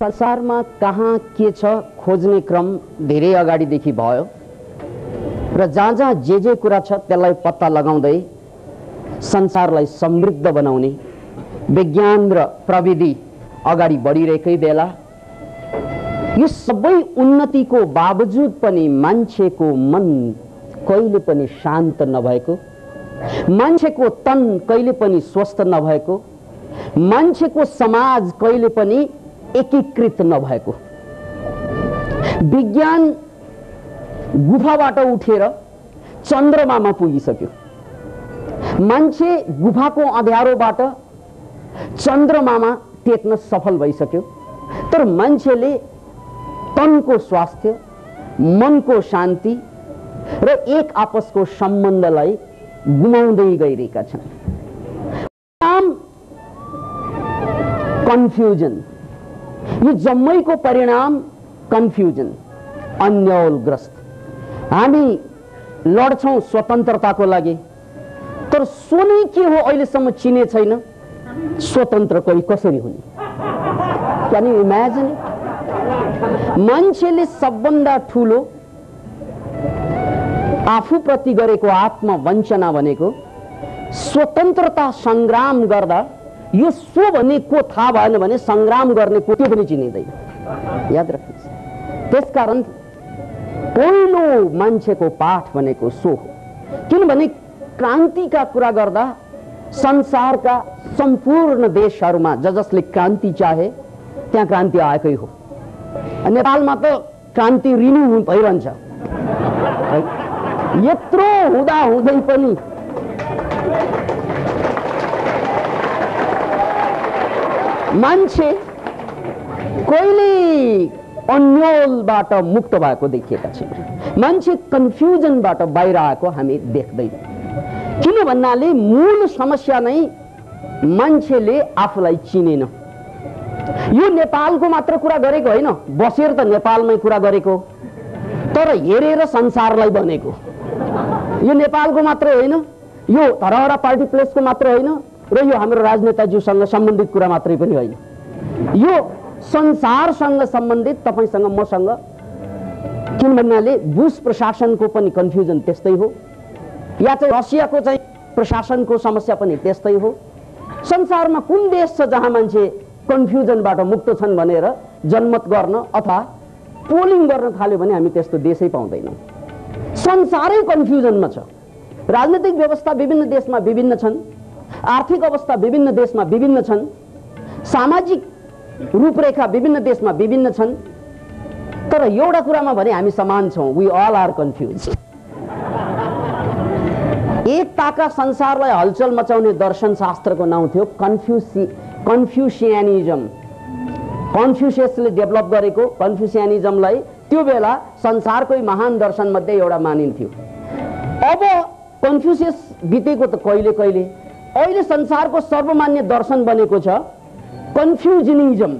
संसारमा कहाँ के छ खोज्ने क्रम धेरै अगाडिदेखि भयो र जहाँ जहाँ जे कुरा छ त्यसलाई पत्ता लगाउँदै संसारलाई समृद्ध बनाउने विज्ञान र प्रविधि अगाडि बढिरहेकै बेला यो सबै उन्नतिको बावजुद पनि मान्छेको मन कहिले पनि शान्त नभएको, मान्छेको तन कहिले पनि स्वस्थ नभएको, मान्छेको समाज कहिले पनि एकीकृत नभएको। विज्ञान गुफाबाट उठेर चन्द्रमामा पुगिसक्यो, मान्छे गुफाको अँध्यारोबाट चन्द्रमामा टेक्न सफल भइसक्यो, तर मान्छेले तनको स्वास्थ्य, मनको शान्ति र एक आपसको सम्बन्धलाई गुमाउँदै गइरहेका छन्। कन्फ्युजन, यो जम्मैको परिणाम कन्फ्युजन, अन्यलग्रस्त। हामी लड्छौं स्वतन्त्रताको लागि, तर सोनै के हो अहिलेसम्म चिने छैन, स्वतन्त्र कोही कसरी हुने। Can you imagine? मान्छेले सबभन्दा ठूलो आफूप्रति गरेको आत्मवञ्चना भनेको स्वतन्त्रता संग्राम गर्दा यो सो भन्ने को थाहा भएन भने संग्राम गर्ने को त्यो पनि चिनिँदैन। याद राख्नुहोस्। त्यसकारण पहिलो मान्छेको पाठ भनेको सो हो, किनभने क्रान्तिका कुरा गर्दा संसारका सम्पूर्ण देशहरूमा जसले क्रान्ति चाहे त्यहाँ क्रान्ति आएकै हो। नेपालमा त क्रान्ति रिन्यू भइरहन्छ, यत्रो हुँदा हुँदै पनि मान्छे कहिले अन्यलबाट मुक्त भएको देखिएका छैन। मान्छे कन्फ्युजनबाट बाहिर आएको हामी देख्दैनौँ। किन भन्नाले मूल समस्या नै मान्छेले आफूलाई चिनेन। यो नेपालको मात्र कुरा गरेको होइन, बसेर त नेपालमै कुरा गरेको, तर हेरेर संसारलाई बनेको। यो नेपालको मात्र होइन, यो धरहरा पार्टी प्लेसको मात्र होइन, र यो हाम्रो राजनेताज्यूसँग सम्बन्धित कुरा मात्रै पनि होइन। यो संसारसँग सम्बन्धित तपाईसँग मसँग। किन भन्नाले बुश प्रशासनको पनि कन्फ्युजन त्यस्तै हो, या चाहिँ रसियाको चाहिँ प्रशासनको समस्या पनि त्यस्तै हो। संसारमा कुन देश छ जहाँ मान्छे कन्फ्युजनबाट मुक्त छन् भनेर जनमत गर्न अथवा पोलिङ गर्न थाल्यो भने हामी त्यस्तो देशै पाउँदैनौँ। संसारै कन्फ्युजनमा छ। राजनीतिक व्यवस्था विभिन्न देशमा विभिन्न छन्, आर्थिक अवस्था विभिन्न देशमा विभिन्न छन्, सामाजिक रूपरेखा विभिन्न देशमा विभिन्न छन्, तर एउटा कुरामा भने हामी समान छौँ, वी अल आर कन्फ्युज। एकताका संसारलाई हलचल मचाउने दर्शन शास्त्रको नाउँ थियो कन्फ्युसियनिजम। कन्फ्युसियसले डेभलप गरेको कन्फ्युसियनिजमलाई त्यो बेला संसारकै महान दर्शन मध्ये एउटा मानिन्थ्यो। अब कन्फ्युसियस बितेको त कहिले कहिले, अहिले संसारको सर्वमान्य दर्शन बनेको छ कन्फ्युजनिजम।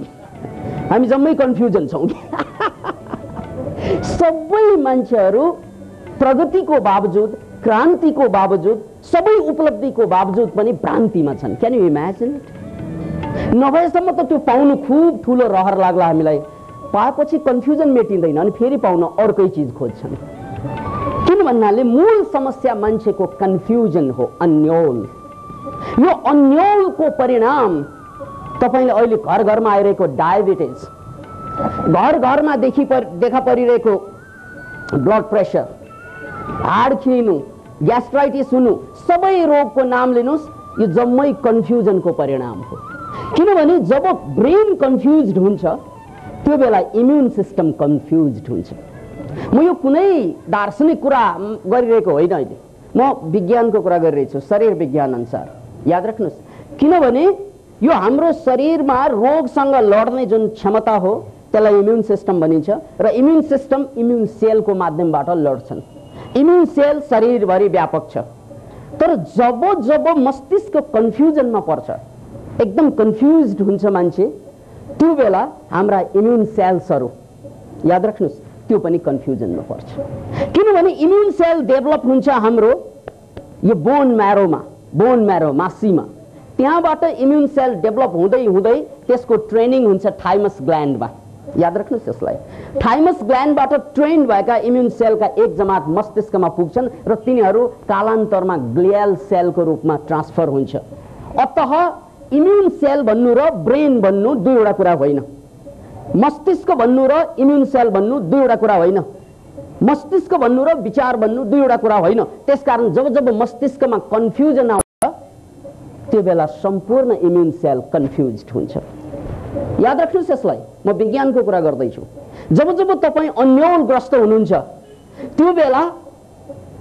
हामी जम्मै कन्फ्युजन छौँ। सबै मान्छेहरू प्रगतिको बावजुद, क्रान्तिको बावजुद, सबै उपलब्धिको बावजुद पनि भ्रान्तिमा छन्। Can you imagine? नभएसम्म त त्यो पाउनु खुब ठुलो रहर लाग्ला हामीलाई, पाएपछि कन्फ्युजन मेटिँदैन अनि फेरि पाउन अर्कै चिज खोज्छन्। किन भन्नाले मूल समस्या मान्छेको कन्फ्युजन हो, अन्यल। यो अन्यलको परिणाम तपाईले अहिले घर घरमा आइरहेको डायबिटिज, घर घरमा देखा परिरहेको ब्लड प्रेसर, हाड खिनु, ग्यास्ट्राइटिस हुनु, सबै रोगको नाम लिनुस्, यो जम्मै कन्फ्युजनको परिणाम हो। किनभने जब ब्रेन कन्फ्युज्ड हुन्छ त्यो बेला इम्युन सिस्टम कन्फ्युज्ड हुन्छ। म यो कुनै दार्शनिक कुरा गरिरहेको होइन, अहिले म विज्ञानको कुरा गरिरहेछु, शरीर विज्ञान अनुसार। याद राख्नुहोस्, किनभने यो हाम्रो शरीरमा रोगसँग लड्ने जुन क्षमता हो त्यसलाई इम्युन सिस्टम भनिन्छ, र इम्युन सिस्टम इम्युन सेलको माध्यमबाट लड्छन्। इम्युन सेल शरीरभरि व्यापक छ, तर जब जब मस्तिष्क कन्फ्युजनमा पर्छ, एकदम कन्फ्युज्ड हुन्छ मान्छे, त्यो बेला हाम्रा इम्युन सेल्सहरू, याद राख्नुहोस्, त्यो पनि कन्फ्युजनमा पर्छ। किनभने इम्युन सेल डेभलप हुन्छ हाम्रो यो बोन म्यारो मासीमा, त्यहाँबाट इम्युन सेल डेभलप हुँदै हुँदै त्यसको ट्रेनिङ हुन्छ थाइमस ग्ल्यान्डमा। याद राख्नुहोस् यसलाई। थाइमस ग्ल्यान्डबाट ट्रेन भएका इम्युन सेलका एक जमात मस्तिष्कमा पुग्छन् र तिनीहरू कालान्तरमा ग्लियल सेलको रूपमा ट्रान्सफर हुन्छ। अतः इम्युन सेल भन्नु र ब्रेन भन्नु दुईवटा कुरा होइन। मस्तिष्क भन्नु र इम्युन सेल भन्नु दुईवटा कुरा होइन। मस्तिष्क भन्नु र विचार भन्नु दुईवटा कुरा होइन। त्यसकारण जब जब मस्तिष्कमा कन्फ्युजन आउँछ त्यो बेला सम्पूर्ण इम्युन सेल कन्फ्युज्ड हुन्छ। याद राख्नुहोस् यसलाई, म विज्ञानको कुरा गर्दैछु। जब जब तपाईँ अन्योलग्रस्त हुनुहुन्छ त्यो बेला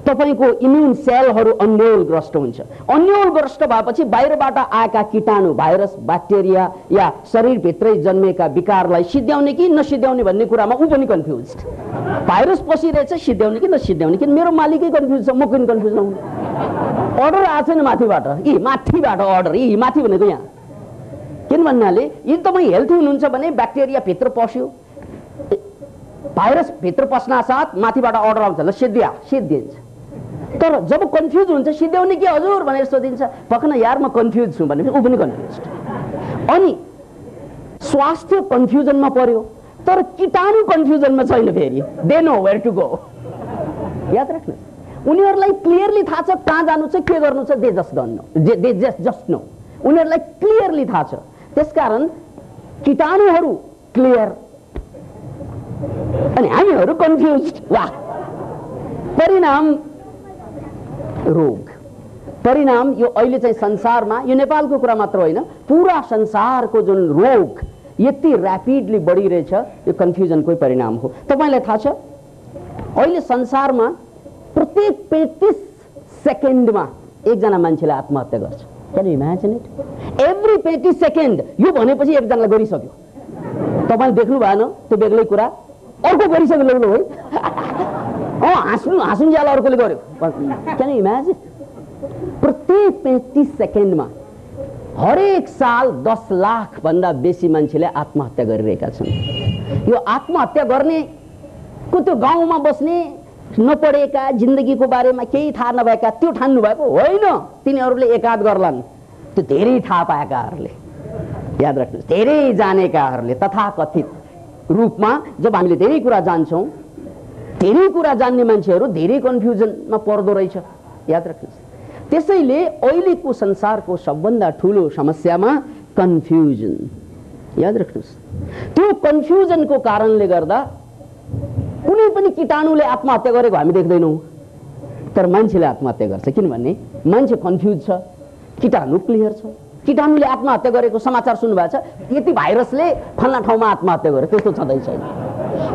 तपाईको इम्युन सेलहरू अन्योलग्रस्त हुन्छ। अन्योलग्रस्त भएपछि बाहिरबाट आएका कीटाणु, भाइरस, ब्याक्टेरिया या शरीरभित्रै जन्मेका विकारलाई सिद्ध्याउने कि नसिद्ध्याउने भन्ने कुरामा ऊ पनि कन्फ्युज। भाइरस पसिरहेछ, सिद्ध्याउने कि नसिद्ध्याउने, किन मेरो मालिकै कन्फ्युज छ, म किन कन्फ्युज नहुँ। अर्डर आएको छैन माथिबाट, यी माथिबाट अर्डर, यी माथि भनेको यहाँ। किन भन्नाले यदि तपाईँ हेल्थी हुनुहुन्छ भने ब्याक्टेरिया भित्र पस्यो, भाइरस भित्र पस्न साथ माथिबाट अर्डर आउँछ, ल सिद्धिन्छ। तर जब कन्फ्युज हुन्छ सिद्ध्याउने कि हजुर भनेर सोधिन्छ, पक्न यार म कन्फ्युज छु भने ऊ पनि कन्फ्युज। अनि स्वास्थ्य कन्फ्युजनमा पर्यो तर कीटाणु कन्फ्युजनमा छैन। फेरि they know where to go. याद राख्नुहोस्, उनीहरूलाई क्लियरली थाहा छ कहाँ जानु छ, के गर्नु छ। They just know. उनीहरूलाई क्लियरली थाहा छ। त्यसकारण कीटाणुहरू क्लियर अनि हामीहरू कन्फ्युज। वाह! परिणाम रोग। परिणाम यो अहिले चाहिँ संसारमा, यो नेपालको कुरा मात्र होइन, पुरा संसारको जुन रोग यति ऱ्यापिडली बढिरहेछ यो कन्फ्युजनकै परिणाम हो। तपाईलाई थाहा छ अहिले संसारमा प्रत्येक 35 सेकेन्डमा एकजना मान्छेले आत्महत्या गर्छ। Can you imagine it? Every 35 second. यो भनेपछि एकजनाले गरिसक्यो। तपाईले देख्नु भएन, त्यो बेग्लै कुरा। अर्को गरिसक्यो लग्नु है। हाँस्नु ज्याला अर्कोले गर्यो। Can you imagine? प्रत्येक 35 सेकेन्डमा हरेक साल 10 लाख भन्दा बेसी मान्छेले आत्महत्या गरिरहेका छन्। यो आत्महत्या गर्ने को त्यो गाउँमा बस्ने नपढेका, जिन्दगीको बारेमा केही थाहा नभएका त्यो ठान्नु भएको होइन। तिनीहरूले एकाद गर्लान्, त्यो धेरै थाहा पाएकाहरूले। याद राख्नुहोस्, धेरै जानेकाहरूले तथाकथित रूपमा जब हामीले धेरै कुरा जान्छौँ, धेरै कुरा जान्ने मान्छेहरू धेरै कन्फ्युजनमा पर्दो रहेछ। याद राख्नुहोस्। त्यसैले अहिलेको संसारको सबभन्दा ठुलो समस्यामा कन्फ्युजन। याद राख्नुहोस्, त्यो कन्फ्युजनको कारणले गर्दा कुनै पनि कीटाणुले आत्महत्या गरेको हामी देख्दैनौँ, तर मान्छेले आत्महत्या गर्छ। किनभने मान्छे कन्फ्युज छ, कीटाणु क्लियर छ। कीटाणुले आत्महत्या गरेको समाचार सुन्नुभएको छ, यति भाइरसले फल्ना ठाउँमा आत्महत्या गर्यो, त्यस्तो छँदै छैन।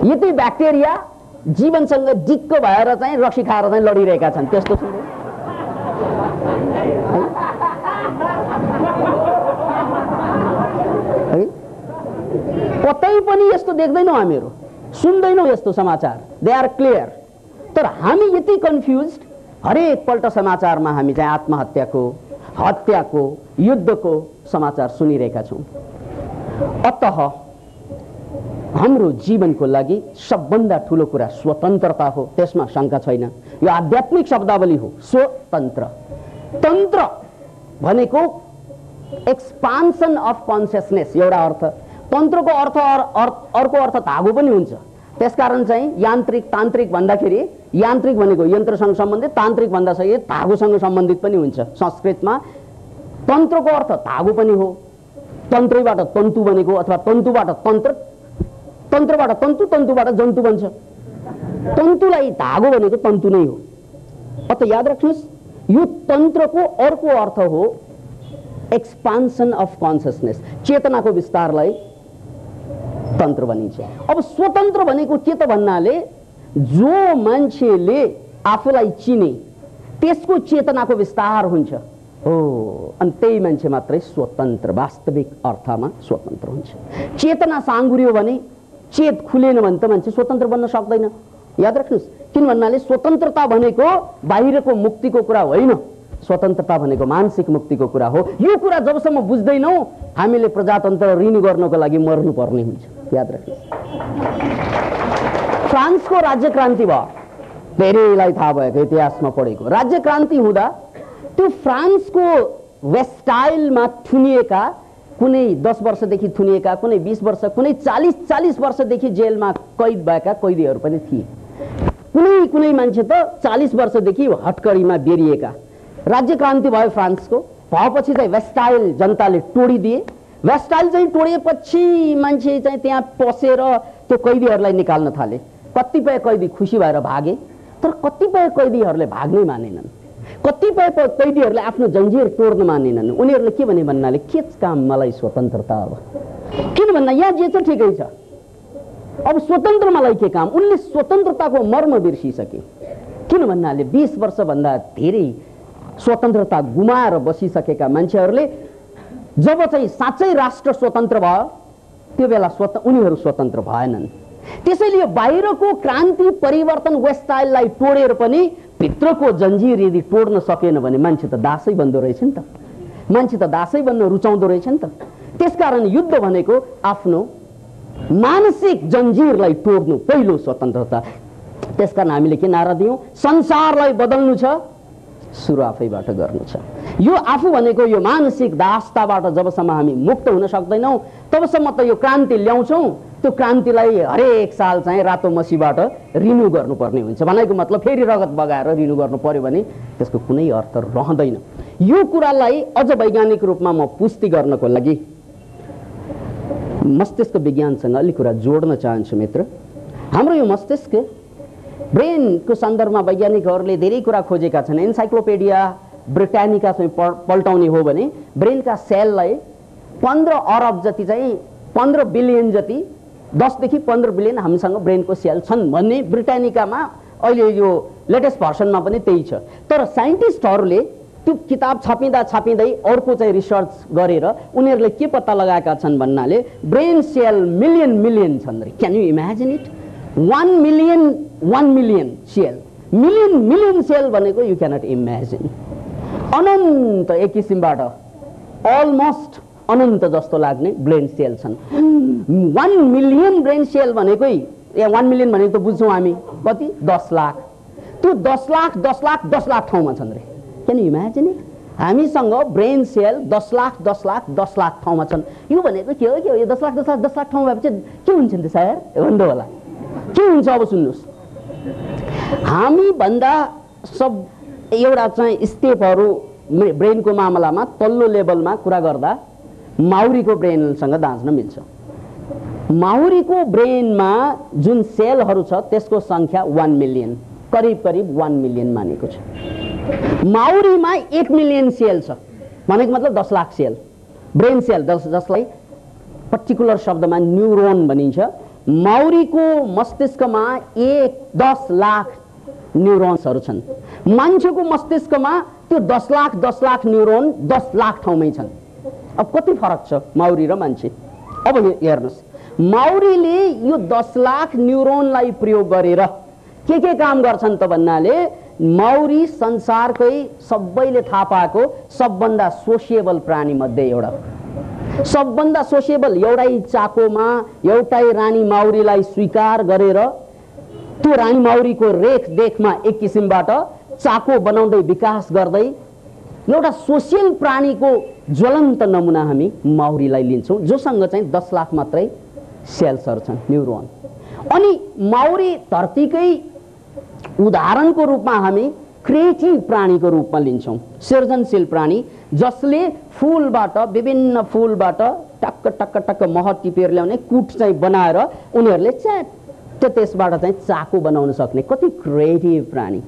यति ब्याक्टेरिया जीवनसँग डिक्क भएर चाहिँ रक्सी खाएर चाहिँ लडिरहेका छन्, त्यस्तो सुन्दै। कतै पनि यस्तो देख्दैनौँ हामीहरू, सुन्दैनौँ यस्तो समाचार। They are clear. तर हामी यति कन्फ्युज, हरेक पल्ट समाचारमा हामी चाहिँ आत्महत्याको, हत्याको, युद्धको समाचार सुनिरहेका छौँ। अतः हाम्रो जीवनको लागि सबभन्दा ठुलो कुरा स्वतन्त्रता हो, त्यसमा शङ्का छैन। यो आध्यात्मिक शब्दावली हो, स्वतन्त्र। तन्त्र भनेको एक्सपान्सन अफ कन्सियसनेस एउटा अर्थ। तन्त्रको अर्थ अर्को अर्थ धागो पनि हुन्छ। त्यसकारण चाहिँ यान्त्रिक, तान्त्रिक भन्दाखेरि यान्त्रिक भनेको यन्त्रसँग सम्बन्धित, तान्त्रिक भन्दा चाहिँ धागोसँग सम्बन्धित पनि हुन्छ। संस्कृतमा तन्त्रको अर्थ धागो पनि हो। तन्त्रैबाट तन्तु बनेको अथवा तन्तुबाट तन्त्र, तन्त्रबाट तन्तु, तन्तुबाट जन्तु बन्छ। तन्तुलाई धागो भनेको तन्तु नै हो। अत याद राख्नुहोस्, यो तन्त्रको अर्को अर्थ हो एक्सपान्सन अफ कन्सियसनेस। चेतनाको विस्तारलाई तन्त्र भनिन्छ। अब स्वतन्त्र भनेको के त भन्नाले जो मान्छेले आफूलाई चिने त्यसको चेतनाको विस्तार हुन्छ हो, अनि त्यही मान्छे मात्रै स्वतन्त्र, वास्तविक अर्थमा स्वतन्त्र हुन्छ। चेतना साँगुरियो भने, चेत खुलेन भने त मान्छे स्वतन्त्र बन्न सक्दैन। याद राख्नुहोस्, किन भन्नाले स्वतन्त्रता भनेको बाहिरको मुक्तिको कुरा होइन, स्वतन्त्रता भनेको मानसिक मुक्तिको कुरा हो। यो कुरा जबसम्म बुझ्दैनौँ हामीले प्रजातन्त्र ऋण गर्नको लागि मर्नुपर्ने हुन्छ। याद राख्नुहोस्, फ्रान्सको राज्य क्रान्ति भयो, धेरैलाई थाहा भएको, इतिहासमा पढेको। राज्य क्रान्ति हुँदा त्यो फ्रान्सको वेस्टाइलमा थुनिएका कुनै 10 वर्षदेखि थुनिएका, कुनै 20 वर्ष, कुनै 40 वर्षदेखि जेलमा कैद भएका कैदीहरू पनि थिए। कुनै कुनै मान्छे त 40 वर्षदेखि हटकडीमा बेरिएका। राज्य क्रान्ति भयो फ्रान्सको, भएपछि चाहिँ वेस्टाइल जनताले तोडिदिए। वेस्टाइल चाहिँ तोडिएपछि मान्छे चाहिँ त्यहाँ पसेर त्यो कैदीहरूलाई निकाल्न थाले। कतिपय कैदी खुसी भएर भागे, तर कतिपय कैदीहरूले भाग्नै मानेनन्। कतिपय कैदीहरूले आफ्नो जन्जिर तोड्न मानेनन्। उनीहरूले के भने भन्नाले के काम मलाई स्वतन्त्रता, अब किन भन्दा यहाँ जे छ ठिकै छ, अब स्वतन्त्र मलाई के काम। उनले स्वतन्त्रताको मर्म बिर्सिसके। किन भन्नाले 20 वर्षभन्दा धेरै स्वतन्त्रता गुमाएर बसिसकेका मान्छेहरूले जब चाहिँ साँच्चै राष्ट्र स्वतन्त्र भयो त्यो बेला उनीहरू स्वतन्त्र भएनन्। त्यसैले बाहिरको क्रान्ति परिवर्तन वेस्टाइललाई तोडेर पनि भित्रको जन्जिर यदि तोड्न सकेन भने मान्छे त दासै बन्दो रहेछ नि त। मान्छे त दासै बन्न रुचाउँदो रहेछ नि त। त्यसकारण युद्ध भनेको आफ्नो मानसिक जन्जिरलाई तोड्नु पहिलो स्वतन्त्रता। त्यसकारण हामीले के नारा दियौं? संसारलाई बदल्नु छ, सुरु आफैबाट गर्नु छ। यो आफू भनेको यो मानसिक दासताबाट जबसम्म हामी मुक्त हुन सक्दैनौं तबसम्म त यो क्रान्ति ल्याउँछौं। त्यो क्रान्तिलाई हरेक साल चाहिँ रातो मसीबाट रिन्यू गर्नुपर्ने हुन्छ। भनेको मतलब फेरि रगत बगाएर रिन्यू गर्नु पर्यो भने त्यसको कुनै अर्थ रहँदैन। यो कुरालाई अझ वैज्ञानिक रूपमा म पुष्टि गर्नको लागि मस्तिष्क विज्ञानसँग अलिक कुरा जोड्न चाहन्छु मित्र। हाम्रो यो मस्तिष्क ब्रेनको सन्दर्भमा वैज्ञानिकहरूले धेरै कुरा खोजेका छन्। एन्साइक्लोपेडिया ब्रिटानिका चाहिँ पल्टाउने हो भने ब्रेनका सेललाई 15 अरब जति चाहिँ 15 बिलियन जति 10 देखि 15 बिलियन हामीसँग ब्रेनको सेल छन् भन्ने ब्रिटानिकामा अहिले यो लेटेस्ट भर्सनमा पनि त्यही छ। तर साइन्टिस्टहरूले त्यो किताब छापिँदै अर्को चाहिँ रिसर्च गरेर उनीहरूले के पत्ता लगाएका छन् भन्नाले ब्रेन सेल मिलियन छन् रे। Can you imagine it? 1 million cell, million cell भनेको यु क्यानट इमेजिन। अनन्त एक किसिमबाट अलमोस्ट अनन्त जस्तो लाग्ने ब्रेन सेल छन्। 1 मिलियन ब्रेन सेल भनेकै 1 मिलियन भनेको त बुझ्छौँ हामी कति? 10 लाख। त्यो 10 लाख ठाउँमा छन् रे। Can you imagine it? हामीसँग ब्रेन सेल 10 लाख ठाउँमा छन्। यो भनेको के हो यो 10 लाख ठाउँ भएपछि के हुन्छ नि त सर भन्नु होला? के हुन्छ अब सुन्नुहोस्। हामी भन्दा सब एउटा चाहिँ स्टेपहरू ब्रेनको मामलामा तल्लो लेभलमा कुरा गर्दा माउरीको ब्रेनसँग दाँच्न मिल्छ। माउरीको ब्रेनमा जुन सेलहरू छ त्यसको संख्या 1 मिलियन, करिब 1 मिलियन मानेको छ। माउरीमा 1 मिलियन सेल छ भनेको मतलब 10 लाख सेल ब्रेन सेल, जसलाई पर्टिकुलर शब्दमा न्युरोन भनिन्छ। माउरीको मस्तिष्कमा 10 लाख न्युरोन्सहरू छन्। मान्छेको मस्तिष्कमा त्यो 10 लाख न्युरोन 10 लाख ठाउँमै छन्। अब कति फरक छ माउरी र मान्छे? अब हेर्नुहोस्, माउरीले यो 10 लाख न्युरोनलाई प्रयोग गरेर के काम गर्छन् त भन्नाले माउरी संसारकै सबैले थाहा पाएको सबभन्दा सोसिएबल प्राणी मध्ये एउटा। सबभन्दा सोसिएबल, एउटै चाकोमा एउटै रानी माउरीलाई स्वीकार गरेर त्यो रानी माउरीको रेखदेखमा एक किसिमबाट चाको बनाउँदै विकास गर्दै एउटा सोसियल प्राणीको ज्वलन्त नमुना हामी माउरीलाई लिन्छौँ, जोसँग चाहिँ 10 लाख मात्रै सेल्सहरू छन्, न्युरोन। अनि माउरी धरतीकै उदाहरणको रूपमा हामी क्रिएटिभ प्राणीको रूपमा लिन्छौँ, सृजनशील प्राणी, जसले फूलबाट विभिन्न फूलबाट टक्क मह टिपेर ल्याउने कुट चाहिँ बनाएर उनीहरूले च्याट्ट त्यसबाट चाहिँ चाको बनाउन सक्ने कति क्रिएटिभ प्राणी।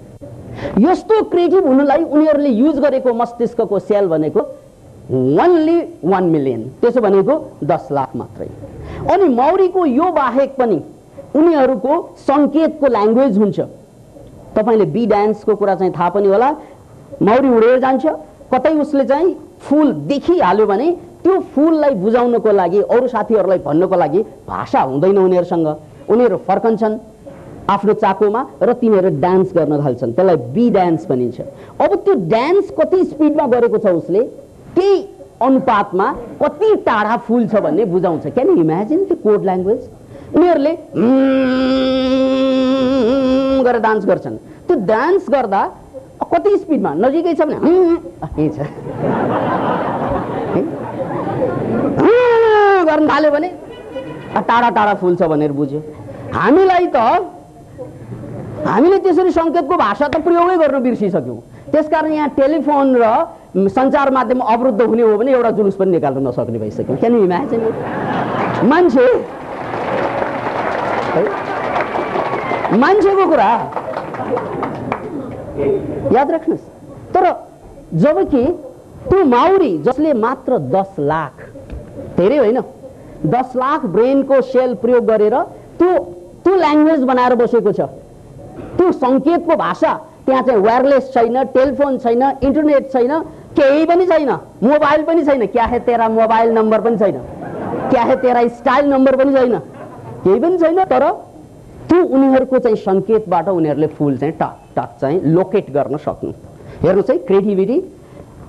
यस्तो क्रिएटिभ हुनुलाई उनीहरूले युज गरेको मस्तिष्कको सेल भनेको ओन्ली 1 मिलियन, त्यसो भनेको 10 लाख मात्रै। अनि माउरीको यो बाहेक पनि उनीहरूको संकेतको ल्याङ्ग्वेज हुन्छ। तपाईले बी डान्सको कुरा चाहिँ थाहा पनि होला। माउरी उडेर जान्छ, कतै उसले चाहिँ फूल देखिहाल्यो भने त्यो फूललाई बुझाउनको लागि, अरू साथीहरूलाई भन्नको लागि भाषा हुँदैन उनीहरूसँग। उनीहरू फर्कन्छन् आफ्नो चाकोमा र तिनीहरू डान्स गर्न थाल्छन्, त्यसलाई बी डान्स भनिन्छ। अब त्यो डान्स कति स्पिडमा गरेको छ उसले, त्यही अनुपातमा कति टाढा फूल छ भन्ने बुझाउँछ। क्यान यु इमेजिन त्यो कोड ल्याङ्ग्वेज? उनीहरूले गरेर डान्स गर्छन्। त्यो डान्स गर्दा कति स्पिडमा, नजिकै छ भने थाल्यो भने टाढा टाढा फुल्छ भनेर बुझ्यो। हामीले त्यसरी सङ्केतको भाषा त प्रयोगै गर्न बिर्सिसक्यौँ। त्यसकारण यहाँ टेलिफोन र सञ्चार माध्यम अवरुद्ध हुने हो भने एउटा जुलुस पनि निकाल्न नसक्ने भइसक्यौँ। Can you imagine? मान्छेको कुरा याद राख्नुहोस्। तर जबकि त्यो माउरी जसले मात्र 10 लाख, धेरै होइन, 10 लाख ब्रेनको सेल प्रयोग गरेर त्यो ल्याङ्ग्वेज बनाएर बसेको छ, त्यो सङ्केतको भाषा, त्यहाँ चाहिँ वायरलेस छैन, टेलिफोन छैन, इन्टरनेट छैन, केही पनि छैन, मोबाइल पनि छैन, क्या है तेरा मोबाइल नम्बर पनि छैन, क्या है तेरा स्टाइल नम्बर पनि छैन, केही पनि छैन। तर त्यो उनीहरूको चाहिँ सङ्केतबाट उनीहरूले फुल चाहिँ टक टक चाहिँ लोकेट गर्न सक्नु। हेर्नु चाहिँ क्रिएटिभिटी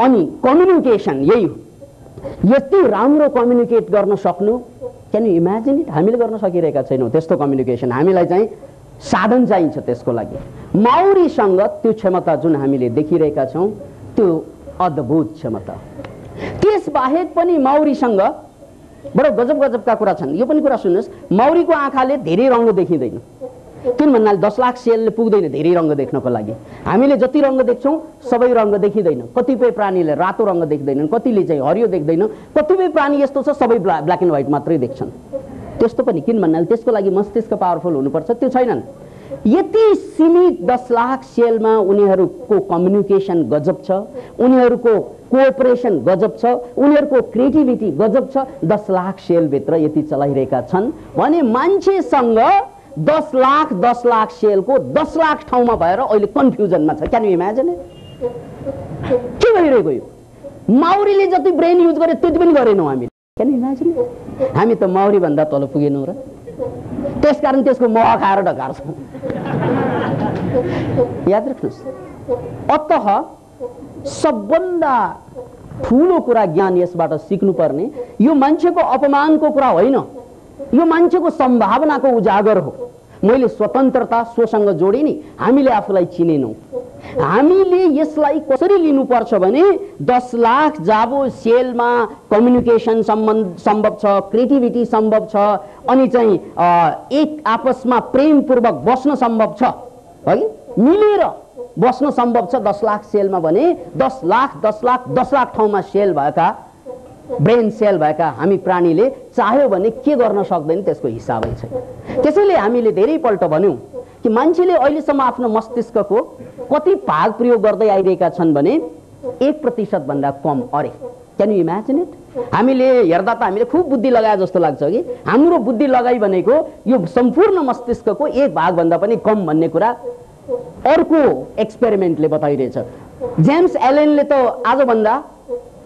अनि कम्युनिकेसन, यही हो। यति राम्रो कम्युनिकेट गर्न सक्नु, क्यान यु इमेजिन इट? हामीले गर्न सकिरहेका छैनौँ त्यस्तो कम्युनिकेसन। हामीलाई चाहिँ साधन चाहिन्छ त्यसको लागि। माउरीसँग त्यो क्षमता जुन हामीले देखिरहेका छौँ त्यो अद्भुत क्षमता। त्यसबाहेक पनि माउरीसँग बडो गजब गजबका कुरा छन्। यो पनि कुरा सुन्नुहोस्, माउरीको आँखाले धेरै रङ्ग देखिँदैन। किन भन्नाले 10 लाख सेलले पुग्दैन धेरै रङ्ग देख्नको लागि। हामीले जति रङ्ग देख्छौँ सबै रङ्ग देखिँदैन। कतिपय प्राणीले रातो रङ्ग देख्दैनन्, कतिले चाहिँ हरियो देख्दैन, कतिपय प्राणी यस्तो छ सबै ब्ल्याक एन्ड व्हाइट मात्रै देख्छन्। त्यस्तो पनि किन भन्नाले त्यसको लागि मस्तिष्क पावरफुल हुनुपर्छ, त्यो छैनन्। यति सीमित 10 लाख सेलमा उनीहरूको कम्युनिकेसन गजब छ, उनीहरूको कोअपरेसन गजब छ, उनीहरूको क्रिएटिभिटी गजब छ। 10 लाख सेलभित्र यति चलाइरहेका छन् भने मान्छेसँग 10 लाख सेलको 10 लाख ठाउँमा भएर अहिले कन्फ्युजनमा छ। Can you imagine? के भइरहेको यो? माउरीले जति ब्रेन युज गरे त्यति पनि गरेनौँ हामीले। Can you imagine? हामी त माउरी भन्दा तल पुगेनौँ र त्यसकारण त्यसको मह खाएर ढकार्छौँ। याद राख्नुहोस्। अतः सबभन्दा ठुलो कुरा ज्ञान यसबाट सिक्नुपर्ने यो मान्छेको अपमानको कुरा होइन, यो मान्छेको सम्भावनाको उजागर हो। मैले स्वतन्त्रता सोसँग जोडेँ नि, हामीले आफूलाई चिनेनौँ। हामीले यसलाई कसरी लिनुपर्छ भने 10 लाख जाबो सेलमा कम्युनिकेसन सम्भव छ, क्रिएटिभिटी सम्भव छ, अनि चाहिँ एक आपसमा प्रेमपूर्वक बस्न सम्भव छ, है, मिलेर बस्न सम्भव छ 10 लाख सेलमा। भने 10 लाख ठाउँमा सेल भएका, ब्रेन सेल भएका हामी प्राणीले चाह्यो भने के गर्न सक्दैन त्यसको हिसाबै छैन। त्यसैले हामीले धेरैपल्ट भन्यौँ कि मान्छेले अहिलेसम्म आफ्नो मस्तिष्कको कति भाग प्रयोग गर्दै आइरहेका छन् भने 1% भन्दा कम। अरे क्यान यु इमेजिन इट? हामीले हेर्दा त हामीले खुब बुद्धि लगाए जस्तो लाग्छ कि हाम्रो बुद्धि लगाइ भनेको यो सम्पूर्ण मस्तिष्कको 1 भाग भन्दा पनि कम भन्ने कुरा अर्को एक्सपेरिमेन्टले बताइरहेछ। जेम्स एलेनले त आजभन्दा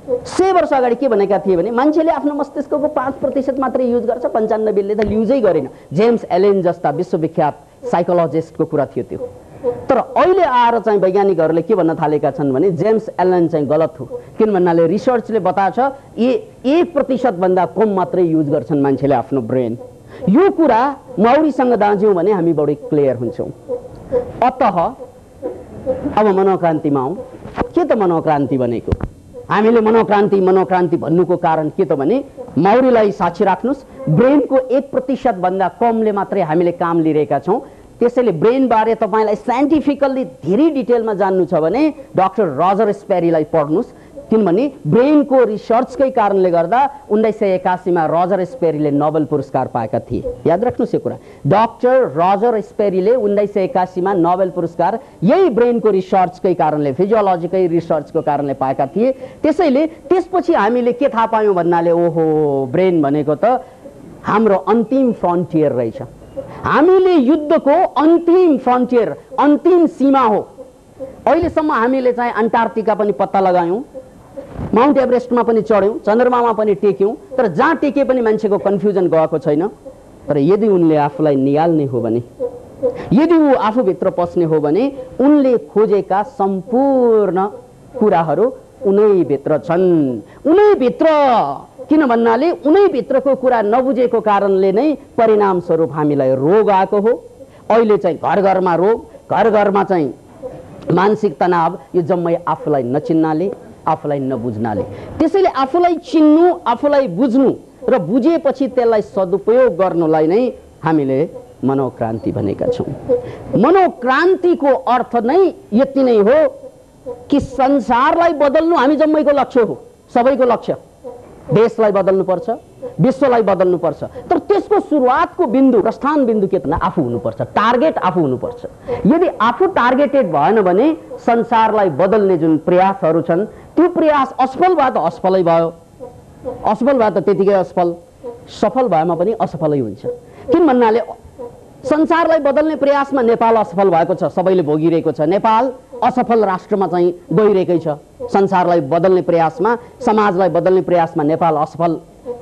100 वर्ष अगाडि के भनेका थिए भने मान्छेले आफ्नो मस्तिष्कको 5% मात्रै युज गर्छ, 95ले त युजै गरेन। जेम्स एलेन जस्ता विश्वविख्यात साइकोलोजिस्टको कुरा थियो त्यो। तर अहिले आएर चाहिँ वैज्ञानिकहरूले के भन्न थालेका छन् भने जेम्स एलन चाहिँ गलत हो। किन भन्नाले रिसर्चले बताछ 1% भन्दा कम मात्रै युज गर्छन् मान्छेले आफ्नो ब्रेन। यो कुरा माउरीसँग दाँज्यौँ भने हामी बढी क्लियर हुन्छौँ। अतः अब मनोक्रान्तिमा आउँ। के त मनोक्रान्ति भनेको? हामीले मनोक्रान्ति भन्नुको कारण के त भने माउरीलाई साक्षी राख्नुहोस्, ब्रेनको 1% भन्दा कमले मात्रै हामीले काम लिइरहेका छौँ। त्यसैले ब्रेन बारे तपाईलाई साइन्टिफिकल्ली धेरै डिटेलमा जान्नु छ भने डाक्टर रजर स्पेरीलाई पढ्नुहोस्। किनभने ब्रेनको रिसर्चकै कारणले गर्दा 1981 मा रजर स्पेरीले नोबेल पुरस्कार पाएका थिए। याद राख्नुहोस् यो कुरा। डाक्टर रजर स्पेरीले 1981 मा नोबेल पुरस्कार यही ब्रेनको रिसर्चकै कारणले, फिजियोलोजीकै रिसर्चको कारणले पाएका थिए। त्यसैले त्यसपछि हामीले के थाहा पायौँ भन्नाले ओहो ब्रेन भनेको त हाम्रो अन्तिम फ्रन्टियर रहेछ। हामीले युद्धको अन्तिम फ्रन्टियर, अन्तिम सीमा हो। अहिलेसम्म हामीले चाहिँ अन्टार्कटिका पनि पत्ता लगायौँ, माउन्ट एभरेस्टमा पनि चढ्यौँ, चन्द्रमामा पनि टेक्यौँ, तर जहाँ टेके पनि मान्छेको कन्फ्युजन गएको छैन। तर यदि उनले आफूलाई निहाल्ने हो भने, यदि ऊ आफूभित्र पस्ने हो भने उनले खोजेका सम्पूर्ण कुराहरू उनैभित्र छन्। उनैभित्र, किन भन्नाले उनैभित्रको कुरा नबुझेको कारणले नै परिणाम स्वरूप हामीलाई रोग आएको हो। अहिले चाहिँ घर घरमा रोग, घर घरमा चाहिँ मानसिक तनाव, यो जम्मै आफूलाई नचिन्नाले, आफूलाई नबुझ्नाले। त्यसैले आफूलाई चिन्नु, आफूलाई बुझ्नु र बुझेपछि त्यसलाई सदुपयोग गर्नलाई नै हामीले मनोक्रान्ति भनेका छौँ। मनोक्रान्तिको अर्थ नै यति नै हो कि संसारलाई बदल्नु हामी जम्मैको लक्ष्य हो, सबैको लक्ष्य। देशलाई बदल्नुपर्छ, विश्वलाई बदल्नुपर्छ, तर त्यसको सुरुवातको बिन्दु, प्रस्थान बिन्दु के त आफू हुनुपर्छ, टार्गेट आफू हुनुपर्छ। यदि आफू टार्गेटेड भएन भने संसारलाई बदल्ने जुन प्रयासहरू छन् त्यो प्रयास असफल भयो त असफलै भयो, असफल भयो त त्यतिकै असफल, सफल भएमा पनि असफलै हुन्छ। किन भन्नाले संसारलाई बदल्ने प्रयासमा नेपाल असफल भएको छ, सबैले भोगिरहेको छ। नेपाल असफल राष्ट्रमा चाहिँ गइरहेकै छ। संसारलाई बदल्ने प्रयासमा, समाजलाई बदल्ने प्रयासमा नेपाल असफल,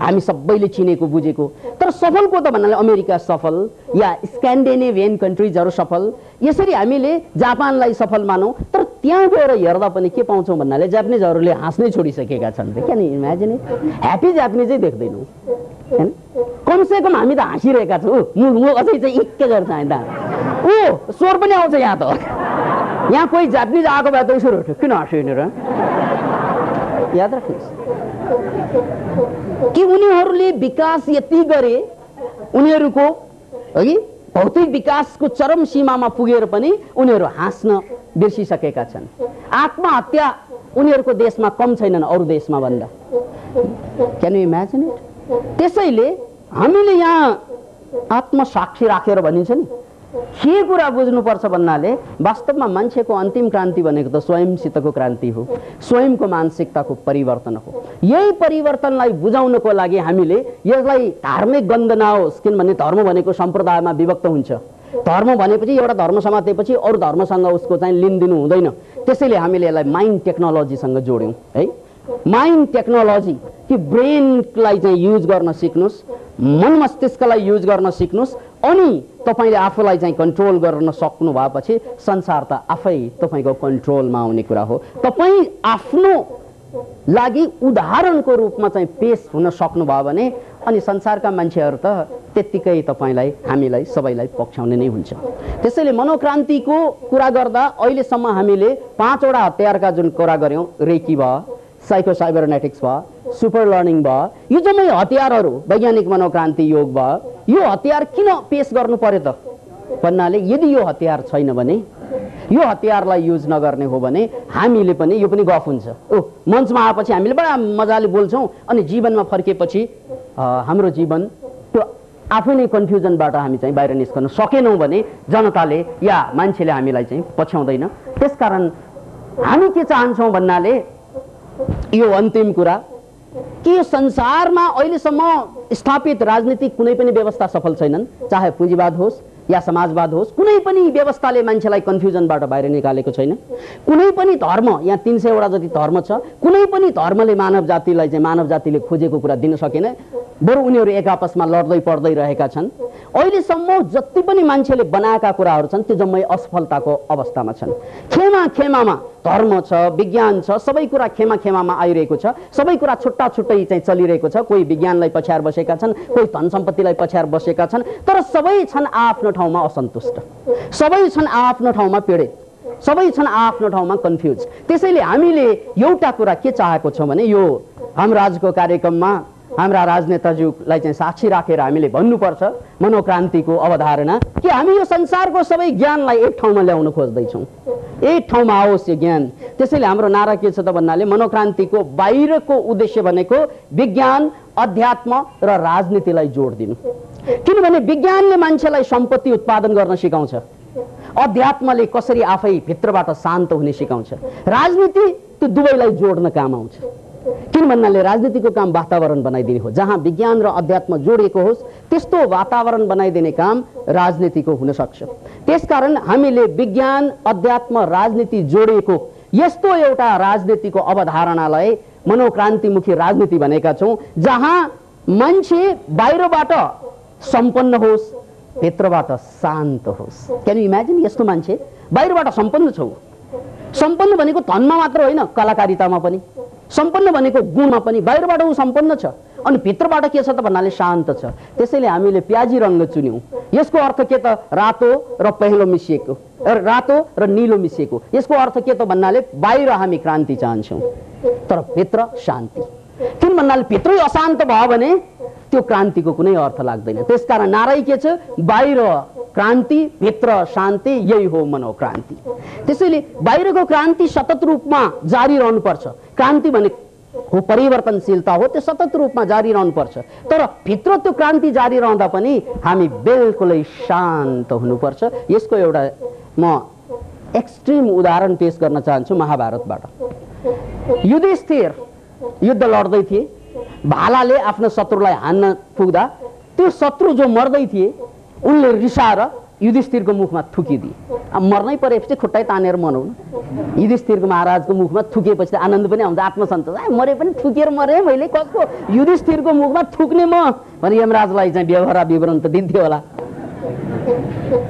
हामी सबैले चिनेको बुझेको। तर सफलको त भन्नाले अमेरिका सफल या स्क्यान्डिनेभियन कन्ट्रिजहरू सफल, यसरी हामीले जापानलाई सफल मानौँ। तर त्यहाँ गएर हेर्दा पनि के पाउँछौँ भन्नाले जापानिजहरूले हाँस्नै छोडिसकेका छन्। Can you imagine it? Happy जापानिजै देख्दैनौँ हैन? कमसेकम हामी त हाँसिरहेका छौँ। म अझै चाहिँ इक्के गर्छ त ओ स्वर पनि आउँछ यहाँ त। यहाँ कोही जापानिज आएको भए त उसो किन हाँसिनु र? याद राख्नुहोस् कि उनीहरूले विकास यति गरे, उनीहरूको अघि भौतिक विकासको चरम सीमामा पुगेर पनि उनीहरू हाँस्न बिर्सिसकेका छन्। आत्महत्या उनीहरूको देशमा कम छैनन् अरू देशमा भन्दा। Can you imagine it? त्यसैले हामीले यहाँ आत्मसाक्षी राखेर भनिन्छ नि, के कुरा बुझ्नुपर्छ भन्नाले वास्तवमा मान्छेको अन्तिम क्रान्ति भनेको त स्वयंसितको क्रान्ति हो, स्वयंको मानसिकताको परिवर्तन हो। यही परिवर्तनलाई बुझाउनको लागि हामीले यसलाई धार्मिक गन्ध नहोस्, किनभने धर्म भनेको सम्प्रदायमा विभक्त हुन्छ। धर्म भनेपछि एउटा धर्म समातेपछि अरू धर्मसँग उसको चाहिँ लिन दिनु हुँदैन। त्यसैले हामीले यसलाई माइन्ड टेक्नोलोजीसँग जोड्यौँ है। माइन्ड टेक्नोलोजी कि ब्रेनलाई चाहिँ युज गर्न सिक्नुहोस्, मन मस्तिष्कलाई युज गर्न सिक्नुहोस्, अनि तपाईँले आफूलाई चाहिँ कन्ट्रोल गर्न सक्नु भएपछि संसार त आफै तपाईँको कन्ट्रोलमा आउने कुरा हो। तपाईँ आफ्नो लागि उदाहरणको रूपमा चाहिँ पेश हुन सक्नुभयो भने अनि संसारका मान्छेहरू त त्यत्तिकै तपाईँलाई, हामीलाई, सबैलाई पक्षाउने नै हुन्छ। त्यसैले मनोक्रान्तिको कुरा गर्दा अहिलेसम्म हामीले 5 वटा हतियारका जुन कुरा गऱ्यौँ, रेकी भयो, साइको साइबरनेटिक्स भयो, सुपर लर्निङ भयो, यो जम्मै हतियारहरू, वैज्ञानिक मनोक्रान्ति योग भयो। यो हतियार किन पेश गर्नु पर्यो त भन्नाले यदि यो हतियार छैन भने, यो हतियारलाई युज नगर्ने हो भने हामीले पनि, यो पनि गफ हुन्छ। मञ्चमा आएपछि हामीले बडा मजाले बोल्छौँ अनि जीवनमा फर्केपछि हाम्रो जीवन त्यो आफै नै कन्फ्युजनबाट हामी चाहिँ बाहिर निस्कन सकेनौँ भने जनताले या मान्छेले हामीलाई चाहिँ पछ्याउँदैन। त्यसकारण हामी के चाहन्छौँ भन्नाले यो अन्तिम कुरा कि संसारमा अहिलेसम्म स्थापित राजनीतिक कुनै पनि व्यवस्था सफल छैनन्, चाहे पुँजीवाद होस् या समाजवाद होस्। कुनै पनि व्यवस्थाले मान्छेलाई कन्फ्युजनबाट बाहिर निकालेको छैन। कुनै पनि धर्म, यहाँ 300 वटा जति धर्म छ, कुनै पनि धर्मले मानव जातिलाई चाहिँ मानव जातिले खोजेको कुरा दिन सकेन। बरु उनीहरू एक आपसमा लड्दै पड्दै रहेका छन्। अहिलेसम्म जति पनि मान्छेले बनाएका कुराहरू छन् त्यो जम्मै असफलताको अवस्थामा छन्। खेमा खेमामा धर्म छ, विज्ञान छ, सबै कुरा खेमा खेमामा आइरहेको छ। सबै कुरा छुट्टा छुट्टै चाहिँ चलिरहेको छ। कोही विज्ञानलाई पछ्याएर बसेका छन्, कोही धन सम्पत्तिलाई पछ्याएर बसेका छन्, तर सबै छन् आफ्नो ठाउँमा असन्तुष्ट, सबै छन् आफ्नो ठाउँमा पीडित, सबै छन् आफ्नो ठाउँमा कन्फ्युज। त्यसैले हामीले एउटा कुरा के चाहेको छौँ भने यो हाम्रो आजको कार्यक्रममा हाम्रा राजनेताज्यूलाई चाहिँ साक्षी राखेर हामीले भन्नुपर्छ मनोक्रान्तिको अवधारणा कि हामी यो संसारको सबै ज्ञानलाई एक ठाउँमा ल्याउन खोज्दैछौँ, एक ठाउँमा आओस् यो ज्ञान। त्यसैले हाम्रो नारा के छ त भन्नाले मनोक्रान्तिको बाहिरको उद्देश्य भनेको विज्ञान, अध्यात्म र राजनीतिलाई जोड दिनु। किनभने विज्ञानले मान्छेलाई सम्पत्ति उत्पादन गर्न सिकाउँछ, अध्यात्मले कसरी आफै भित्रबाट शान्त हुने सिकाउँछ, राजनीति त्यो दुवैलाई जोड्न काम आउँछ। किन भन्नाले राजनीतिको काम वातावरण बनाइदिने हो। जहाँ विज्ञान र अध्यात्म जोडिएको होस् त्यस्तो वातावरण बनाइदिने काम राजनीतिको हुन सक्छ। त्यसकारण हामीले विज्ञान, अध्यात्म, राजनीति जोडिएको यस्तो एउटा राजनीतिको अवधारणालाई मनोक्रान्तिमुखी राजनीति भनेका छौँ, जहाँ मान्छे बाहिरबाट सम्पन्न होस्, भित्रबाट शान्त होस्। Can you imagine? यस्तो मान्छे बाहिरबाट सम्पन्न छौ, सम्पन्न भनेको धनमा मात्र होइन, कलाकारितामा पनि सम्पन्न भनेको गुणमा पनि, बाहिरबाट ऊ सम्पन्न छ अनि भित्रबाट के छ त भन्नाले शान्त छ। त्यसैले हामीले प्याजी रङ्ग चुन्यौँ। यसको अर्थ के त? रातो र पहेँलो मिसिएको, रातो र नीलो मिसिएको। यसको अर्थ के त भन्नाले बाहिर हामी क्रान्ति चाहन्छौँ तर भित्र शान्ति। किन भन्नाले भित्रै अशान्त भयो भने त्यो क्रान्तिको कुनै अर्थ लाग्दैन। त्यसकारण नारै के छ, बाहिर क्रान्ति भित्र शान्ति, यही हो मनोक्रान्ति। त्यसैले बाहिरको क्रान्ति सतत रूपमा जारी रहनुपर्छ। क्रान्ति भने हो परिवर्तनशीलता हो, त्यो सतत रूपमा जारी रहनुपर्छ। तर भित्र त्यो क्रान्ति जारी रहँदा पनि हामी बिल्कुलै शान्त हुनुपर्छ। यसको एउटा म एक्सट्रिम उदाहरण पेश गर्न चाहन्छु महाभारतबाट। युधिष्ठिर युद्ध लड्दै थिए, भालाले आफ्नो शत्रुलाई हान्न पुग्दा त्यो शत्रु जो मर्दै थिए उनले रिसाएर युधिष्ठिरको मुखमा थुकिदिए। अब मर्नै परेपछि खुट्टै तानेर मरौँ न। युधिष्ठिरको महाराजको मुखमा थुकिएपछि त आनन्द पनि आउँछ, आत्मसन्तोष, मरे पनि थुकेर मरे मैले, कसको युधिष्ठिरको मुखमा थुक्ने म भने यमराजलाई चाहिँ व्यवहार विवरण त दिन्थ्यो होला।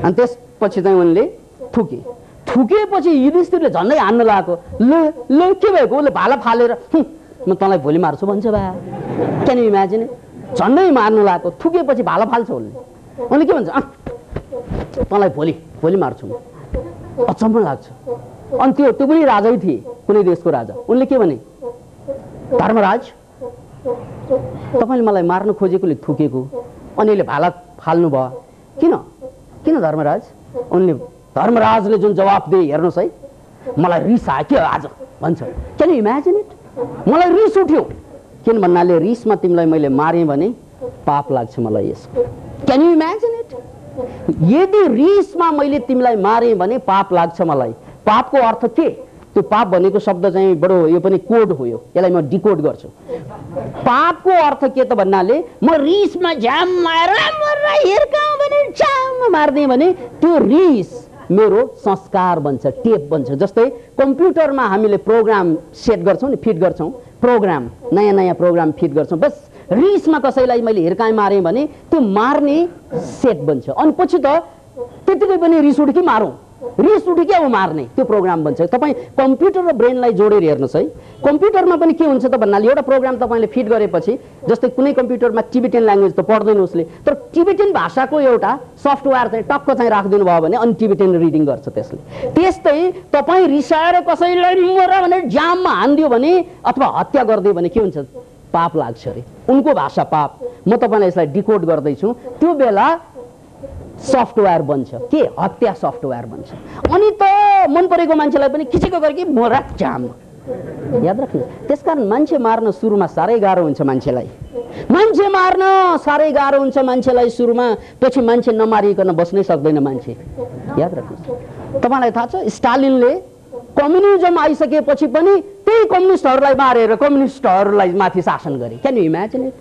अनि त्यसपछि चाहिँ उनले थुकेपछि युधिष्ठिरले झन्डै हान्न लागेको, ल के भएको, उसले भाला फालेर म तँलाई भोलि मार्छु भन्छ बा। क्यान यु इमेजिन, झन्डै मार्नु लागेको, थुकेपछि भाला फाल्छ उनले के भन्छ, तँलाई भोलि मार्छु। अचम्म लाग्छ। अनि त्यो पनि राजै थिए, कुनै देशको राजा। उनले के भने, धर्मराज तपाईँले मलाई मार्न खोजेकोले थुकेको, अनि अहिले भाला फाल्नु भयो, किन धर्मराज? उनले धर्मराजले जुन जवाफ दिए हेर्नुहोस् है, मलाई रिस आयो के आज भन्छ। क्यान यु इमेजिन इट, मलाई रिस उठ्यो। किन भन्नाले रिसमा तिमीलाई मैले मारेँ भने पाप लाग्छ मलाई यसको। क्यान यु इमेजिन इट, यदि रिसमा मैले तिमीलाई मारेँ भने पाप लाग्छ मलाई। पापको अर्थ के? त्यो पाप भनेको शब्द चाहिँ बडो, यो पनि कोड हो, यसलाई म डिकोड गर्छु। पापको अर्थ के त भन्नाले म रिसमा झ्याम मार्दिएँ भने त्यो रिस मेरो संस्कार बन्छ, टेप बन्छ। जस्तै कम्प्युटरमा हामीले प्रोग्राम सेट गर्छौँ नि, फिट गर्छौँ प्रोग्राम, नयाँ प्रोग्राम फिट गर्छौँ। बस रिसमा कसैलाई मैले हिर्काएँ मारेँ भने त्यो मार्ने सेट बन्छ। अनि पछि त त्यतिकै पनि रिस उठ्यो कि मारौँ, रिस उठ्यो कि अब मार्ने, त्यो प्रोग्राम बन्छ। तपाईँ कम्प्युटर र ब्रेनलाई जोडेर हेर्नुहोस् है, कम्प्युटरमा पनि के हुन्छ त भन्नाले एउटा प्रोग्राम तपाईँले फिट गरेपछि, जस्तै कुनै कम्प्युटरमा टिबेटन ल्याङ्ग्वेज त पढ्दैन उसले, तर टिबेटन भाषाको एउटा सफ्टवेयर चाहिँ टक्क चाहिँ राखिदिनु भयो भने अनि टिबेटन रिडिङ गर्छ त्यसले। त्यस्तै तपाईँ रिसाएर कसैलाई मर भनेर जाममा हानिदियो भने अथवा हत्या गरिदियो भने के हुन्छ, पाप लाग्छ अरे। उनको भाषा पाप, म तपाईँलाई यसलाई डिकोड गर्दैछु। त्यो बेला सफ्टवेयर बन्छ के, हत्या सफ्टवेयर बन्छ। अनि त मन परेको मान्छेलाई पनि खिचेको गरी मोरा जाम, याद राख्नु। त्यसकारण मान्छे मार्न सुरुमा साह्रै गाह्रो हुन्छ मान्छेलाई, मान्छे मार्न साह्रै गाह्रो हुन्छ मान्छेलाई सुरुमा, पछि मान्छे नमारिकन बस्नै सक्दैन मान्छे, याद राख्नुहोस्। तपाईँलाई थाहा छ स्टालिनले कम्युनिजम आइसकेपछि पनि त्यही कम्युनिस्टहरूलाई मारेर कम्युनिस्टहरूलाई माथि शासन गरे। Can you imagine it.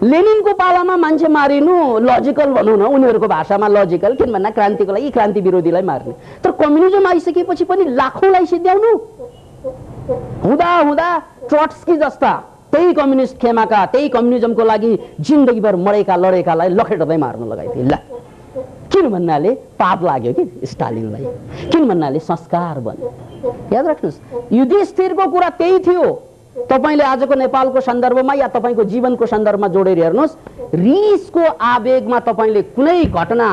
लेनिनको पालामा मान्छे मारिनु लजिकल भनौँ न, उनीहरूको भाषामा लजिकल, किन भन्दा क्रान्तिको लागि क्रान्ति विरोधीलाई मार्ने। तर कम्युनिजम आइसकेपछि पनि लाखौँलाई सिद्ध्याउनु हुँदा ट्रट्स्की जस्ता त्यही कम्युनिस्ट खेमाका, त्यही कम्युनिजमको लागि जिन्दगीभर मरेका लडेकालाई लखेट्दै मार्न लगाइदिए। ल किन भन्नाले पाप लाग्यो कि स्टालिनलाई, किन भन्नाले संस्कार बन्यो। याद राख्नुहोस्, युधिष्ठिरको कुरा त्यही थियो। तपाईले आजको नेपालको सन्दर्भमा या तपाईको जीवनको सन्दर्भमा जोडेर हेर्नुहोस्, रिसको आवेगमा तपाईले कुनै घटना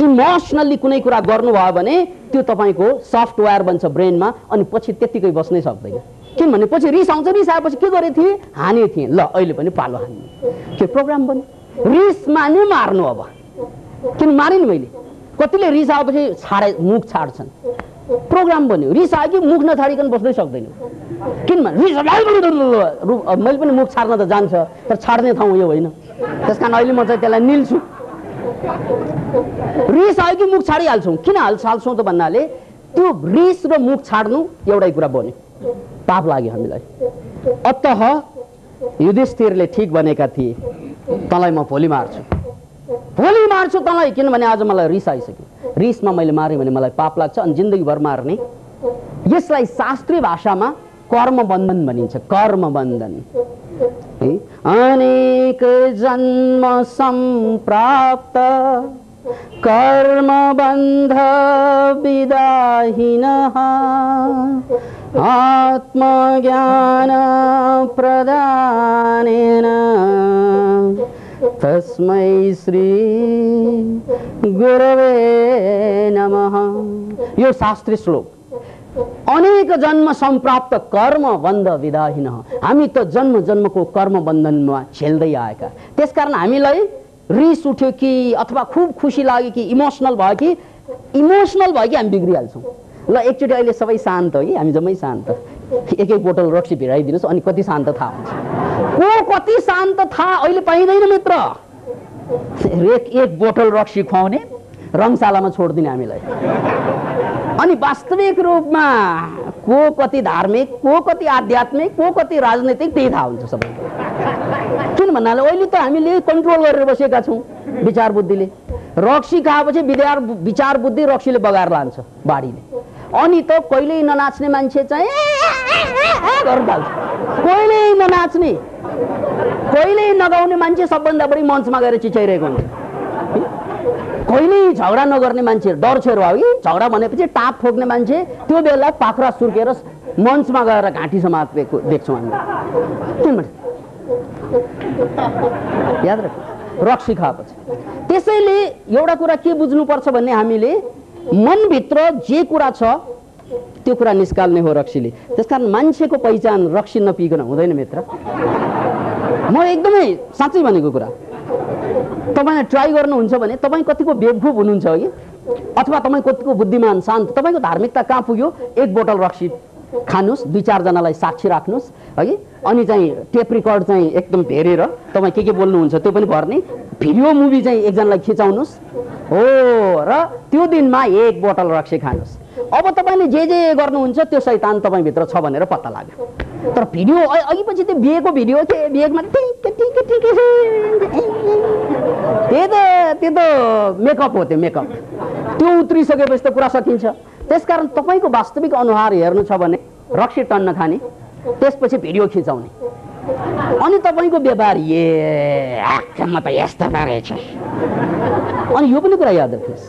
इमोसनली कुनै कुरा गर्नुभयो भने त्यो तपाईको सफ्टवेयर बन्छ ब्रेनमा, अनि पछि त्यतिकै बस्नै सक्दैन। किनभने पछि रिस आउँछ, रिस आएपछि के गरे थिए, हाने थिए, ल अहिले पनि पालो हान्ने, के प्रोग्राम बन्यो। रिस मान्यो मार्नु, अब किन मारे नि मैले। कतिले रिस आएपछि मुख छाड्छन्, प्रोग्राम बन्यो। रिस आयो कि मुख नछाडिकन बस्नै सक्दैन। किनभने रिस मैले पनि मुख छाड्न त जान्छ, तर छाड्ने ठाउँ यो होइन। त्यसकारण अहिले म चाहिँ त्यसलाई निल्छु। रिस आयो कि मुख छाडिहाल्छौँ। किन हाल्छौँ त भन्नाले त्यो रिस र मुख छाड्नु एउटै कुरा बन्यो, पाप लाग्यो हामीलाई। अतः युधिष्ठिरले ठिक भनेका थिए, तँलाई म भोलि मार्छु तँलाई, किनभने आज मलाई रिस आइसक्यो। रिसमा मैले मारेँ भने मलाई पाप लाग्छ, अनि जिन्दगीभर मार्ने। यसलाई शास्त्रीय भाषामा कर्मबन्धन भनिन्छ, कर्मबन्धन। अनेक जन्म सम्प्राप्त कर्मबन्ध विदाहिनः आत्मज्ञान प्रदानेन तस्मै श्री गुरवे नमः। यो शास्त्रीय श्लोक। अनेक जन्म सम्प्राप्त कर्म बन्ध विधाहीन, हामी त जन्म जन्मको कर्म बन्धनमा झेल्दै आएका। त्यसकारण हामीलाई रिस उठ्यो कि अथवा खुब खुसी लाग्यो कि इमोसनल भयो कि हामी बिग्रिहाल्छौँ। ल एकचोटि अहिले सबै शान्त हो कि हामी जम्मै शान्त, एक बोतल रक्सी भिराइदिनुहोस् अनि कति शान्त थाहा हुन्छ। को कति शान्त थाहा अहिले पाइँदैन मित्र। एक बोतल रक्सी खुवाउने रङशालामा छोडिदिने हामीलाई। अनि वास्तविक रूपमा को कति धार्मिक, को कति आध्यात्मिक, को कति राजनैतिक त्यही थाहा हुन्छ सबैको। किन भन्नाले अहिले त हामीले कन्ट्रोल गरेर बसेका छौँ विचार बुद्धिले। रक्सी खाएपछि विचार बुद्धि रक्सीले बगाएर लान्छ बाढीले। अनि त कहिल्यै ननाच्ने मान्छे चाहिँ गरेर थाल्छ, कहिल्यै ननाच्ने कहिल्यै नगाउने मान्छे सबभन्दा बढी मञ्चमा गएर चिचाइरहेको हुन्छ। कहिल्यै झगडा नगर्ने मान्छे डर छेर भयो कि झगडा भनेपछि टाप ठोक्ने मान्छे त्यो बेला पाखुरा सुर्केर मञ्चमा गएर घाँटी समातेको देख्छौँ हामी। किनभने याद राख रक्सी खाएपछि। त्यसैले एउटा कुरा के बुझ्नुपर्छ भन्ने हामीले मनभित्र जे कुरा छ त्यो कुरा निस्काल्ने हो रक्सीले। त्यसकारण मान्छेको पहिचान रक्सी नपिकन हुँदैन मित्र। म एकदमै साँच्चै भनेको कुरा। तपाईँले ट्राई गर्नुहुन्छ भने तपाईँ कतिको बेवकुफ हुनुहुन्छ कि अथवा तपाईँ कतिको बुद्धिमान शान्त, तपाईँको धार्मिकता कहाँ पुग्यो? एक बोतल रक्सी खानुहोस्, 2-4 जनालाई साक्षी राख्नुहोस् है। अनि चाहिँ टेप रिकर्ड चाहिँ एकदम धेरेर तपाईँ के बोल्नुहुन्छ त्यो पनि भर्ने, भिडियो मुभी चाहिँ एकजनालाई खिचाउनुहोस् हो र त्यो दिनमा एक बोतल रक्सी खानुहोस्। अब तपाईँले जे गर्नुहुन्छ त्यो शैतान तपाईँभित्र छ भनेर पत्ता लाग्यो। तर भिडियो अघि पछि त्यो बिहेको भिडियो के बिहेमा त्यो त मेकअप हो। त्यो मेकअप त्यो उत्रिसकेपछि त कुरा सकिन्छ। त्यसकारण तपाईँको वास्तविक अनुहार हेर्नु छ भने रक्सी टन्न खाने, त्यसपछि भिडियो खिचाउने, अनि तपाईँको व्यवहार म त यस्तो रहेछ। अनि यो पनि कुरा याद राख्नुहोस्,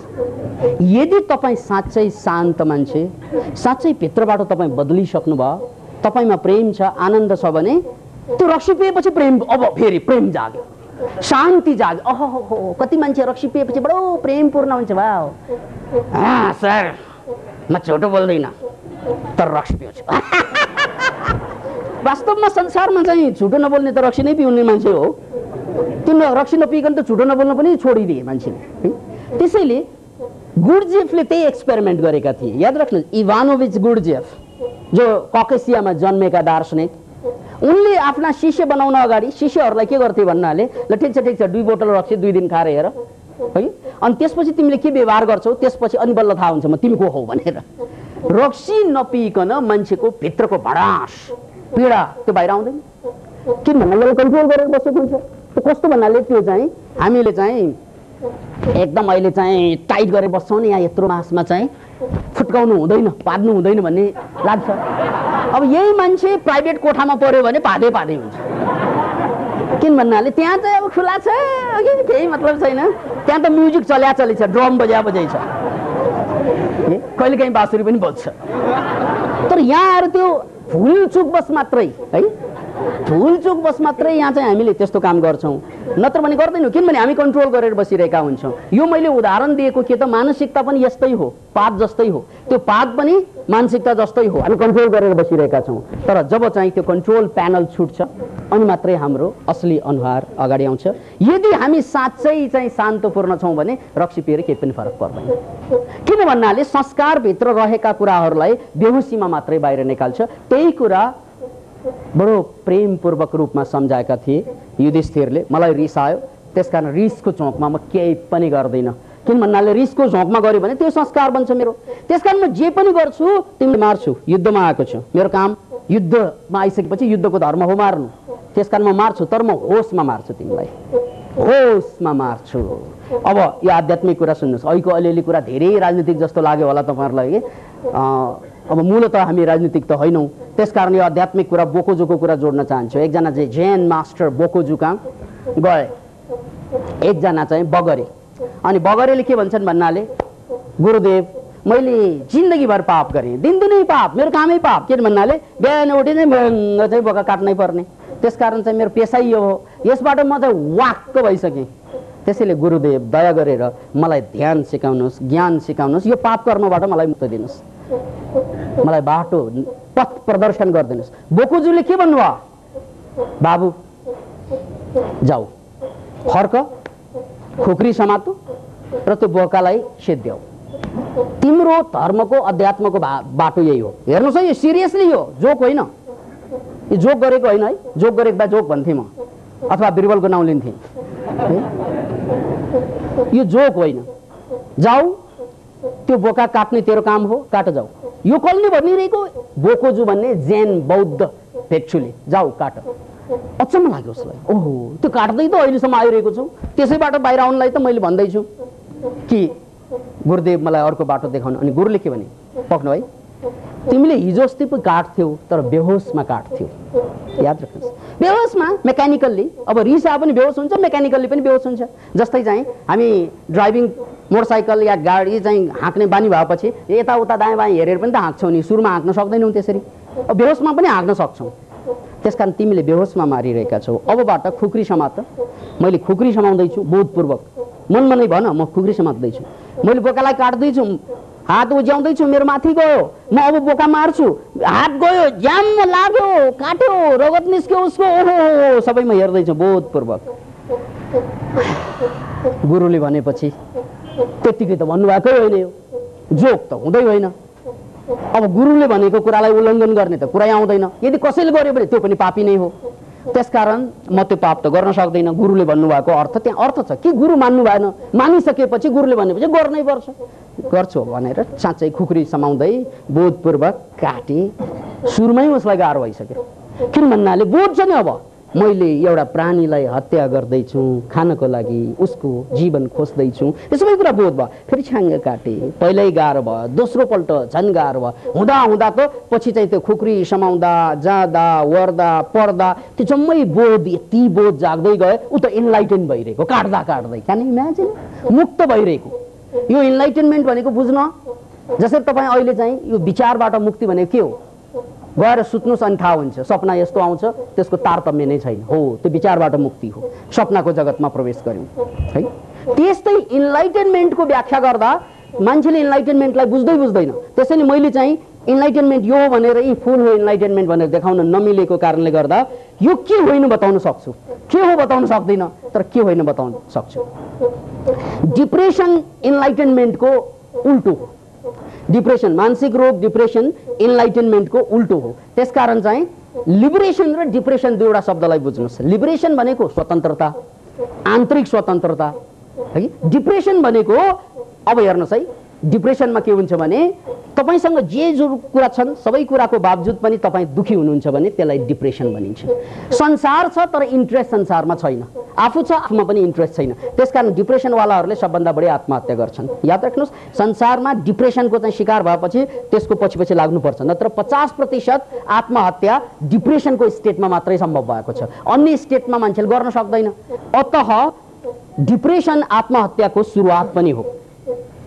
यदि तपाईँ साँच्चै शान्त मान्छे, साँच्चै भित्रबाट तपाईँ बदलिसक्नु भयो, तपाईँमा प्रेम छ, आनन्द छ भने त्यो रक्सी पिएपछि प्रेम, अब फेरि प्रेम जाग्यो, शान्ति जाग्यो। ओहो कति मान्छे रक्सी पिएपछि बडो प्रेमपूर्ण हुन्छ। वाह सर म झुटो बोल्दैन तर रक्सी पिउँछु। वास्तवमा संसारमा चाहिँ झुटो नबोल्ने त रक्सी नै पिउने मान्छे हो। त्यो रक्सी नपिकन त झुटो नबोल्न पनि छोडिदिए मान्छेले। त्यसैले गुर्जेफले त्यही एक्सपेरिमेन्ट गरेका थिए। याद राख्नु, इभानोभिच गुर्जेफ जो ककेसियामा जन्मेका दार्शनिक, उनले आफ्ना शिष्य बनाउन अगाडि शिष्यहरूलाई के गर्थे भन्नाले, ल ठिक छ 2 बोतल रक्सी 2 दिन खाएर हेर है, अनि त्यसपछि तिमीले के व्यवहार गर्छौ त्यसपछि अनि बल्ल थाहा हुन्छ म तिमी को हौ भनेर। रक्सी नपिकन मान्छेको भित्रको भडास पीडा त्यो बाहिर आउँदैन। किन भन्नाले कन्ट्रोल गरेर बसेको हुन्छ। त्यो कस्तो भन्नाले त्यो चाहिँ हामीले चाहिँ एकदम अहिले चाहिँ टाइट गरेर बस्छौँ नि, यहाँ यत्रो मासमा चाहिँ फुट्काउनु हुँदैन, पाद्नु हुँदैन भन्ने लाग्छ। अब यही मान्छे प्राइभेट कोठामा पर्यो भने पादै हुन्छ। किन भन्नाले त्यहाँ चाहिँ अब खुला छ, केही मतलब छैन, त्यहाँ त म्युजिक चल्या छ, ड्रम बजाइ छ, कहिलेकाहीँ बाँसुरी पनि बज्छ। तर यहाँ आएर त्यो भुलचुक बस मात्रै है, भुलचुक बस मात्रै यहाँ चाहिँ हामीले त्यस्तो काम गर्छौँ, नत्र भने गर्दैनौँ। किनभने हामी कन्ट्रोल गरेर बसिरहेका हुन्छौँ। यो मैले उदाहरण दिएको के त मानसिकता पनि यस्तै हो, पात जस्तै हो, त्यो पात पनि मानसिकता जस्तै हो, हामी कन्ट्रोल गरेर बसिरहेका छौँ। तर जब चाहिँ त्यो कन्ट्रोल प्यानल छुट्छ अनि मात्रै हाम्रो असली अनुहार अगाडि आउँछ। यदि हामी साँच्चै चाहिँ शान्तपूर्ण छौँ भने रक्सी पिएर केही पनि फरक पर्दैन। किन भन्नाले संस्कारभित्र रहेका कुराहरूलाई बेहोसीमा मात्रै बाहिर निकाल्छ। त्यही कुरा बडो प्रेमपूर्वक रूपमा सम्झाएका थिए युधिष्ठिरले। मलाई रिस आयो, त्यसकारण रिसको झोकमा म केही पनि गर्दिनँ। किन भन्नाले रिसको झोकमा गऱ्यो भने त्यो संस्कार बन्छ मेरो। त्यसकारण म जे पनि गर्छु तिमीले मार्छु, युद्धमा आएको छु, मेरो काम युद्धमा आइसकेपछि युद्धको धर्म हो मार्नु। त्यसकारण म मार्छु, तर म होसमा मार्छु, तिमीलाई होसमा मार्छु। अब यो आध्यात्मिक कुरा सुन्नुहोस्, अहिलेको अलिअलि कुरा धेरै राजनीतिक जस्तो लाग्यो होला तपाईँहरूलाई कि अब मूलत हामी राजनीतिक त होइनौँ। त्यसकारण यो आध्यात्मिक कुरा बोकोजुको कुरा जोड्न चाहन्छु। एकजना चाहिँ जैन मास्टर बोकोजु कहाँ गए, एकजना चाहिँ बगरे, अनि बगरेले के भन्छन् भन्नाले, गुरुदेव मैले जिन्दगीभर पाप गरेँ, दिनदिनै पाप, मेरो कामै पाप। किन भन्नाले बिहान उठिँदै भङ्ग चाहिँ बोका काट्नै पर्ने, त्यसकारण चाहिँ मेरो पेसाइ यो हो, यसबाट म चाहिँ वाक्क भइसकेँ। त्यसैले गुरुदेव दया गरेर मलाई ध्यान सिकाउनुहोस्, ज्ञान सिकाउनुहोस्, यो पाप कर्मबाट मलाई मुक्त दिनुहोस्। मलाई बाटो पथ प्रदर्शन गरिदिनुहोस्। बोकुजुले के भन्नुभयो? बाबु जाऊ, फर्क, खुकुरी समातो र त्यो बोकालाई सेद्याऊ। तिम्रो धर्मको अध्यात्मको बाटो यही हो। हेर्नुहोस् है, यो सिरियसली हो, जोक होइन। यो जोक गरेको होइन है, जोक गरेको बा जोक भन्थेँ म, अथवा बिरबलको नाउँ लिन्थेँ। यो जोक होइन। जाऊ, त्यो बोका काट्ने तेरो काम हो, काट जाऊ। यो कसले भनिरहेको? बोकोजु भन्ने जैन बौद्ध भिक्षुले। जाऊ काट। अचम्म लाग्यो उसलाई। ओहो, त्यो काट्दै त अहिलेसम्म आइरहेको छु, त्यसैबाट बाहिर आउनलाई त मैले भन्दैछु कि गुरुदेव मलाई अर्को बाटो देखाउनु। अनि गुरुले के भने? पक्नु है, तिमीले हिजो अस्ति पो काट्थ्यौ तर बेहोसमा काट्थ्यौ। याद राख्नुहोस्, बेहोसमा, मेकानिकल्ली। अब रिसा पनि बेहोस हुन्छ, मेकानिकल्ली पनि बेहोस हुन्छ। जस्तै चाहिँ हामी ड्राइभिङ मोटरसाइकल या गाडी चाहिँ हाँक्ने बानी भएपछि यताउता दायाँ बायाँ हेरेर पनि त हाँक्छौ नि, सुरुमा हाँक्न सक्दैनौ त्यसरी, बेहोसमा पनि हाँक्न सक्छौ। त्यसकारण तिमीले बेहोसमा मारिरहेका छौ। अबबाट खुकुरी समात। मैले खुकुरी समाउँदैछु बोधपूर्वक, मनमा नै भन म खुकुरी समात्दैछु। मैले बोकालाई काट्दैछु, हात उज्याउँदैछु, मेरो माथि गयो, म अब बोका मार्छु, हात गयो, ज्याम लाग्यो, काट्यो, रगत निस्क्यो उसको, ओहो, सबैमा हेर्दैछु बोधपूर्वक। गुरुले भनेपछि त्यतिकै त भन्नुभएकै होइन, यो जोक त हुँदै होइन। अब गुरुले भनेको कुरालाई उल्लङ्घन गर्ने त कुरै आउँदैन। यदि कसैले गर्यो भने त्यो पनि पापी नै हो। त्यसकारण म त्यो पाप त गर्न सक्दैन। गुरुले भन्नुभएको अर्थ त्यहाँ अर्थ छ कि गुरु मान्नु भएन, मानिसकेपछि गुरुले भनेपछि गर्नै पर्छ। गर्छु भनेर साँच्चै खुकुरी समाउँदै बोधपूर्वक काटे। सुरुमै उसलाई गाह्रो भइसक्यो, किन भन्नाले बोध छ नि, अब मैले एउटा प्राणीलाई हत्या गर्दैछु खानको लागि, उसको जीवन खोज्दैछु, यो सबै कुरा बोध भयो। फेरि छ्याङ्ग काटे, पहिल्यै गाह्रो भयो, दोस्रो पल्ट झन् गाह्रो भयो। हुँदा हुँदा त पछि चाहिँ त्यो खुकुरी समाउँदा, जाँदा, वर्दा, पढ्दा त्यो जम्मै बोध, यति बोध जाग्दै गयो, ऊ त इन्लाइटेन भइरहेको, काट्दा काट्दै। Can imagine? मुक्त भइरहेको। यो इन्लाइटेनमेन्ट भनेको बुझ्न, जसरी तपाईँ अहिले चाहिँ यो विचारबाट मुक्ति भनेको के हो? गएर सुत्नुहोस् अनि थाहा हुन्छ, सपना यस्तो आउँछ, त्यसको तारतम्य नै छैन, हो त्यो विचारबाट मुक्ति हो, सपनाको जगतमा प्रवेश गर्यौँ है। त्यस्तै इन्लाइटेनमेन्टको व्याख्या गर्दा मान्छेले इन्लाइटेनमेन्टलाई बुझ्दैन। त्यसैले मैले चाहिँ इन्लाइटेनमेन्ट यो भनेर यी फुल हो इन्लाइटेनमेन्ट भनेर देखाउन नमिलेको कारणले गर्दा यो के होइन बताउन सक्छु, के हो बताउन सक्दिनँ, तर के होइन बताउन सक्छु। डिप्रेसन इन्लाइटेनमेन्टको उल्टो हो। डिप्रेसन, मानसिक रोग डिप्रेसन इन्लाइटेनमेन्टको उल्टो हो। त्यसकारण चाहिँ लिबरेसन र डिप्रेसन दुईवटा शब्दलाई बुझ्नुहोस्। लिबरेसन भनेको स्वतन्त्रता, आन्तरिक स्वतन्त्रता है। डिप्रेसन भनेको, अब हेर्नुहोस् है, डिप्रेसनमा के हुन्छ भने तपाईसँग जे जो कुरा छन् सबै कुराको बावजुद पनि तपाईँ दुखी हुनुहुन्छ भने त्यसलाई डिप्रेसन भनिन्छ। संसार छ तर इन्ट्रेस्ट संसारमा छैन, आफू छ आफूमा पनि इन्ट्रेस्ट छैन। त्यसकारण डिप्रेसनवालाहरूले सबभन्दा बढी आत्महत्या गर्छन्। याद राख्नुहोस्, संसारमा डिप्रेसनको चाहिँ शिकार भएपछि त्यसको पछि लाग्नुपर्छ, नत्र 50% आत्महत्या डिप्रेसनको स्टेटमा मात्रै सम्भव भएको छ, अन्य स्टेटमा मान्छेले गर्न सक्दैन। अतः डिप्रेसन आत्महत्याको सुरुवात पनि हो।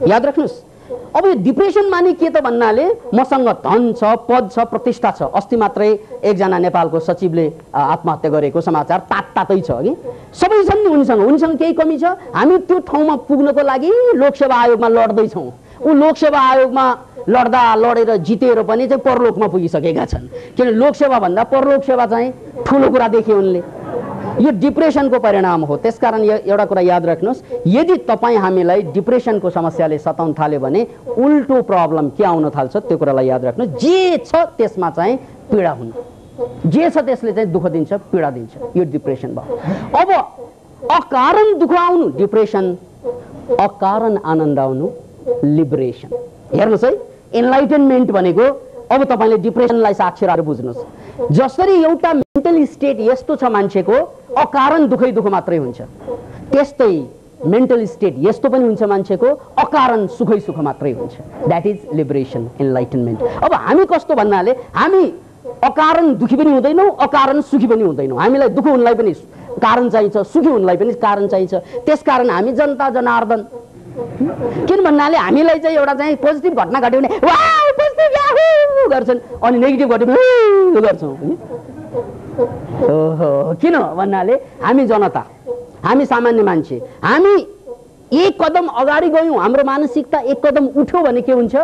याद राख्नुहोस्। अब यो डिप्रेसन माने के त भन्नाले मसँग धन छ, पद छ, प्रतिष्ठा छ। अस्ति मात्रै एकजना नेपालको सचिवले आत्महत्या गरेको समाचार तातै छ कि सबै छन् नि उनीसँग केही कमी छ। हामी त्यो ठाउँमा पुग्नको लागि लोकसेवा आयोगमा लड्दैछौँ। ऊ लोकसेवा आयोगमा लडेर जितेर पनि चाहिँ परलोकमा पुगिसकेका छन्, किन लोकसेवा भन्दा परलोक सेवा चाहिँ ठुलो कुरा देखे उनले। यो डिप्रेसनको परिणाम हो। त्यसकारण एउटा कुरा याद राख्नुहोस्, यदि तपाईँ हामीलाई डिप्रेसनको समस्याले सताउन थाल्यो भने उल्टो प्रब्लम के आउन थाल्छ त्यो कुरालाई याद राख्नुहोस्। जे छ त्यसमा चाहिँ पीडा हुनु, जे छ त्यसले चाहिँ दुःख दिन्छ, पीडा दिन्छ, यो डिप्रेसन भयो। अब अकारण दुःख आउनु डिप्रेसन, अकारण आनन्द आउनु लिबरेसन। हेर्नुहोस् है, इन्लाइटेनमेन्ट भनेको अब तपाईँले डिप्रेसनलाई साक्षी राखेर बुझ्नुहोस्। जसरी एउटा मेन्टल स्टेट यस्तो छ मान्छेको अकारण दुःखै दुःख मात्रै हुन्छ, त्यस्तै मेन्टल स्टेट यस्तो पनि हुन्छ मान्छेको अकारण सुखै सुख मात्रै हुन्छ। That is liberation, enlightenment. अब हामी कस्तो भन्नाले हामी अकारण दुखी पनि हुँदैनौँ, अकारण सुखी पनि हुँदैनौँ। हामीलाई दुःख हुनलाई पनि कारण चाहिन्छ, सुखी हुनलाई पनि कारण चाहिन्छ। त्यसकारण हामी जनता जनार्दन, किन भन्नाले हामीलाई चाहिँ एउटा चाहिँ पोजिटिभ घटना घट्यो भने वाउ पोजिटिभ याहू गर्छन्, अनि नेगेटिभ घट्यो भने गर्छौँ। ओहो, किन भन्नाले हामी जनता, हामी सामान्य मान्छे, हामी एक कदम अगाडि गयौँ, हाम्रो मानसिकता एक कदम उठ्यो भने के हुन्छ,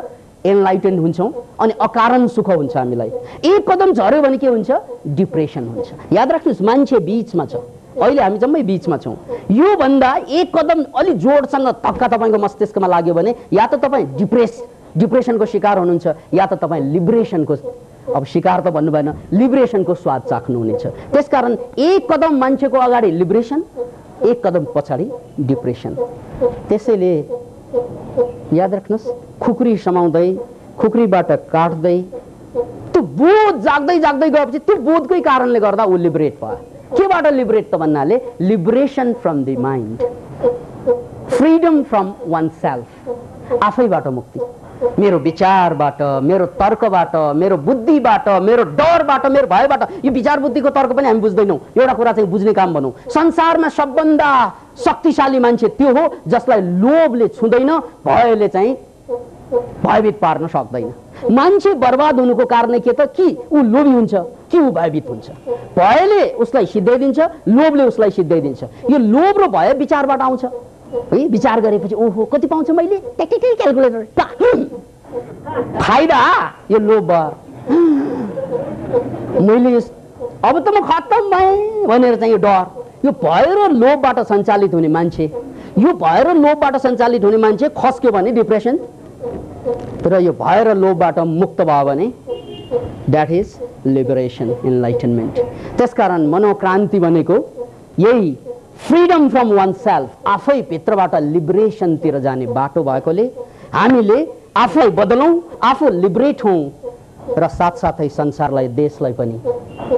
एनलाइटेन्ड हुन्छौँ अनि अकारण सुख हुन्छ हामीलाई। एक कदम झऱ्यो भने के हुन्छ? डिप्रेसन हुन्छ। याद राख्नुहोस्, मान्छे बीचमा छ, अहिले हामी जम्मै बीचमा छौँ। यो भन्दा एक कदम अलि जोडसँग धक्का तपाईँको मस्तिष्कमा लाग्यो भने या त तपाईँ डिप्रेसनको शिकार हुनुहुन्छ या त तपाईँ लिबरेसनको, अब शिकार त भन्नु भएन, लिबरेसनको स्वाद चाख्नुहुनेछ। त्यसकारण एक कदम मान्छेको अगाडि लिबरेसन, एक कदम पछाडि डिप्रेसन। त्यसैले याद राख्नुहोस्, खुकुरी समाउँदै खुकुरीबाट काट्दै त्यो बोध जाग्दै जाग्दै गएपछि त्यो बोधकै कारणले गर्दा ऊ लिबरेट भयो। केबाट लिबरेट त भन्नाले liberation from the mind, freedom from oneself, आफैबाट मुक्ति। मेरो विचारबाट, मेरो तर्कबाट, मेरो बुद्धिबाट, मेरो डरबाट, मेरो भयबाट। यो विचार बुद्धिको तर्क पनि हामी बुझ्दैनौँ। एउटा कुरा चाहिँ बुझ्ने काम भनौँ, संसारमा सबभन्दा शक्तिशाली मान्छे त्यो हो जसलाई लोभले छुँदैन, भयले चाहिँ भयभीत पार्न सक्दैन। मान्छे बर्बाद हुनुको कारण के त? कि ऊ लोभी हुन्छ कि ऊ भयभीत हुन्छ। भयले उसलाई सिद्धाइदिन्छ, लोभले उसलाई सिद्धाइदिन्छ। यो लोभ र भय विचारबाट आउँछ है। विचार गरेपछि ओहो कति पाउँछ मैले, टेक्निकल क्यालकुलेटर, फाइदा यो लोभ मैले अब त म खत्तम भएँ भनेर चाहिँ यो डर। यो भय र लोभबाट सञ्चालित हुने मान्छे, यो भय र लोभबाट सञ्चालित हुने मान्छे खस्क्यो भने डिप्रेसन, र यो भय र लोभबाट मुक्त भयो भने द्याट इज लिबरेसन, इनलाइटनमेन्ट। त्यसकारण मनोक्रान्ति भनेको यही फ्रिडम फ्रम वान सेल्फ, आफै भित्रबाट लिबरेसनतिर जाने बाटो भएकोले हामीले आफूलाई बदलौँ, आफू लिबरेट हौँ र साथसाथै संसारलाई, देशलाई पनि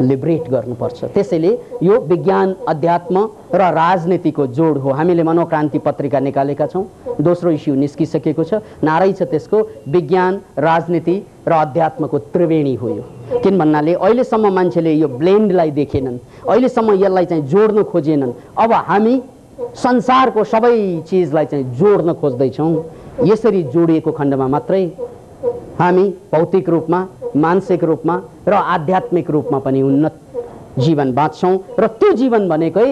लिबरेट गर्नुपर्छ। त्यसैले यो विज्ञान, अध्यात्म र राजनीतिको जोड हो। हामीले मनोक्रान्ति पत्रिका निकालेका छौँ, दोस्रो इस्यु निस्किसकेको छ। नारै छ त्यसको, विज्ञान, राजनीति र अध्यात्मको त्रिवेणी हो यो। किन भन्नाले अहिलेसम्म मान्छेले यो ब्लेन्डलाई देखेनन्, अहिलेसम्म यसलाई चाहिँ जोड्न खोजेनन्। अब हामी संसारको सबै चिजलाई चाहिँ जोड्न खोज्दैछौँ। यसरी जोडिएको खण्डमा मात्रै हामी भौतिक रूपमा, मानसिक रूपमा र आध्यात्मिक रूपमा पनि उन्नत जीवन बाँच्छौँ। र त्यो जीवन भनेकै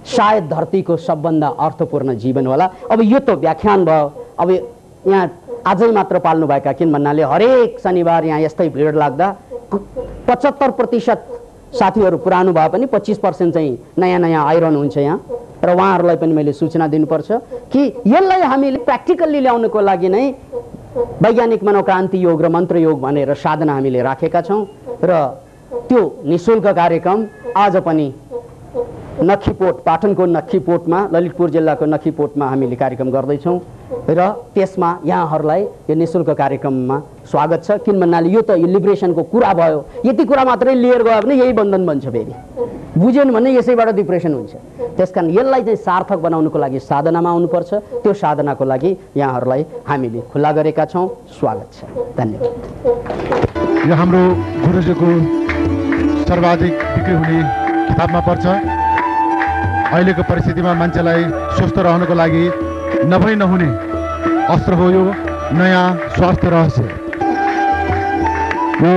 सायद धरतीको सबभन्दा अर्थपूर्ण जीवन होला। अब यो त व्याख्यान भयो। अब यहाँ आजै मात्र पाल्नुभएका, किन भन्नाले हरेक शनिबार यहाँ यस्तै भिड लाग्दा 75% साथीहरू पुरानो भए पनि 25% चाहिँ नयाँ नयाँ आइरहनुहुन्छ यहाँ। र उहाँहरूलाई पनि मैले सूचना दिनुपर्छ कि यसलाई हामीले प्र्याक्टिकल्ली ल्याउनको लागि नै वैज्ञानिक मनोक्रान्ति योग र मन्त्र योग भनेर साधना हामीले राखेका छौँ। र त्यो निःशुल्क कार्यक्रम आज पनि नक्खीपोट, पाटनको नक्खीपोटमा, ललितपुर जिल्लाको नक्खीपोटमा हामीले कार्यक्रम गर्दैछौँ। र त्यसमा यहाँहरूलाई यो निःशुल्क कार्यक्रममा स्वागत छ। किन भन्नाले यो त लिबरेसनको कुरा भयो। यति कुरा मात्रै लिएर गयो भने यही बन्धन बन्छ, फेरि बुझेन भने यसैबाट डिप्रेसन हुन्छ। त्यसकारण यसलाई चाहिँ सार्थक बनाउनुको लागि साधनामा आउनुपर्छ। त्यो साधनाको लागि यहाँहरूलाई हामीले खुला गरेका छौँ। स्वागत छ। धन्यवाद। यो हाम्रो गुरुजीको सर्वाधिक बिक्री हुने किताबमा पर्छ। अहिलेको परिस्थितिमा मान्छेलाई स्वस्थ रहनको लागि नभई नहुने अस्त्र हो यो नयाँ स्वास्थ्य रहस्य। यो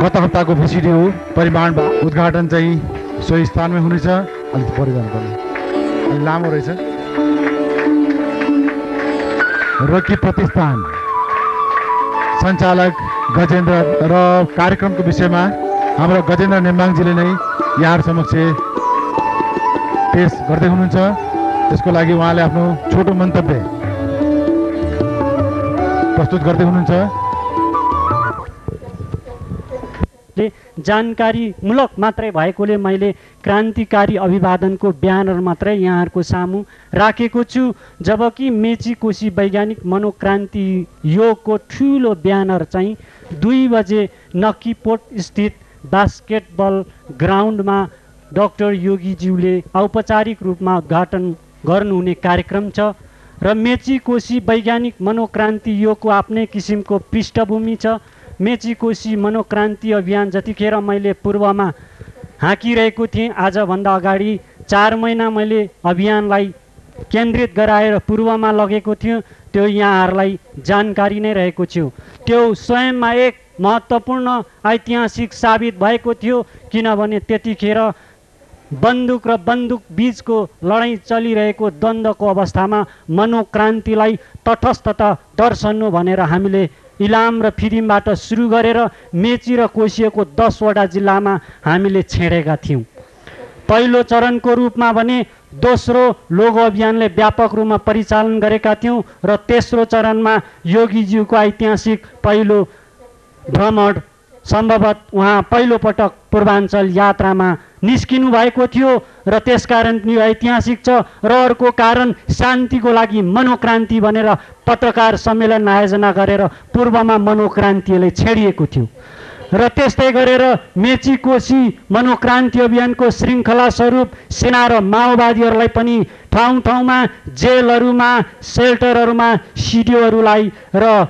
गत हप्ताको भिसिडी हो। परिमाण उद्घाटन चाहिँ सोही स्थानमै हुनेछ। अलिक पर जानुपर्ने, अलि लामो रहेछ। रकी प्रतिष्ठान सञ्चालक गजेन्द्र र कार्यक्रमको विषयमा हाम्रो गजेन्द्र नेम्बाङजीले नै यहाँ समक्ष पेश गर्दै हुनुहुन्छ। त्यसको लागि उहाँले आफ्नो छोटो मन्तव्य प्रस्तुत गर्दै हुनुहुन्छ। जानकारीमूलक मात्रै भएकोले मैले क्रान्तिकारी अभिवादनको ब्यानर मात्रै यहाँहरूको सामु राखेको छु, जबकि मेची कोशी वैज्ञानिक मनोक्रान्ति योगको ठुलो ब्यानर चाहिँ 2 बजे नक्कीपोट स्थित बास्केटबल ग्राउन्डमा डाक्टर योगीज्यूले औपचारिक रूपमा उद्घाटन गर्नुहुने कार्यक्रम छ। र मेची कोशी वैज्ञानिक मनोक्रान्ति योगको आफ्नै किसिमको पृष्ठभूमि छ। मेची कोशी मनोक्रान्ति अभियान जतिखेर मैले पूर्वमा हाँकिरहेको थिएँ, आजभन्दा अगाडि 4 महिना मैले अभियानलाई केन्द्रित गराएर पूर्वमा लगेको थियो। त्यो यहाँहरूलाई जानकारी नै रहेको थियो। त्यो स्वयंमा एक महत्त्वपूर्ण ऐतिहासिक साबित भएको थियो, किनभने त्यतिखेर बन्दुक र बन्दुक बीचको लडाईँ चलिरहेको द्वन्द्वको अवस्थामा मनोक्रान्तिलाई तटस्थता दर्शाउनु भनेर हामीले इलाम र फिरिमबाट सुरु गरेर मेची र कोसिएको 10 वटा जिल्लामा हामीले छेडेका थियौँ। पहिलो चरणको रूपमा भने दोस्रो लोगो अभियानले व्यापक रूपमा परिचालन गरेका थियौँ र तेस्रो चरणमा योगीज्यूको ऐतिहासिक पहिलो भ्रमण सम्भवतः उहाँ पहिलो पटक पूर्वाञ्चल यात्रामा निस्किनु भएको थियो र त्यसकारण यो ऐतिहासिक छ। र अर्को कारण शान्तिको लागि मनोक्रान्ति भनेर पत्रकार सम्मेलन आयोजना गरेर पूर्वमा मनोक्रान्तिले छेडिएको थियो र त्यस्तै गरेर मेची कोशी मनोक्रान्ति अभियानको श्रृङ्खला स्वरूप सेना र माओवादीहरूलाई पनि ठाउँ ठाउँमा जेलहरूमा सेल्टरहरूमा सिडिओहरूलाई र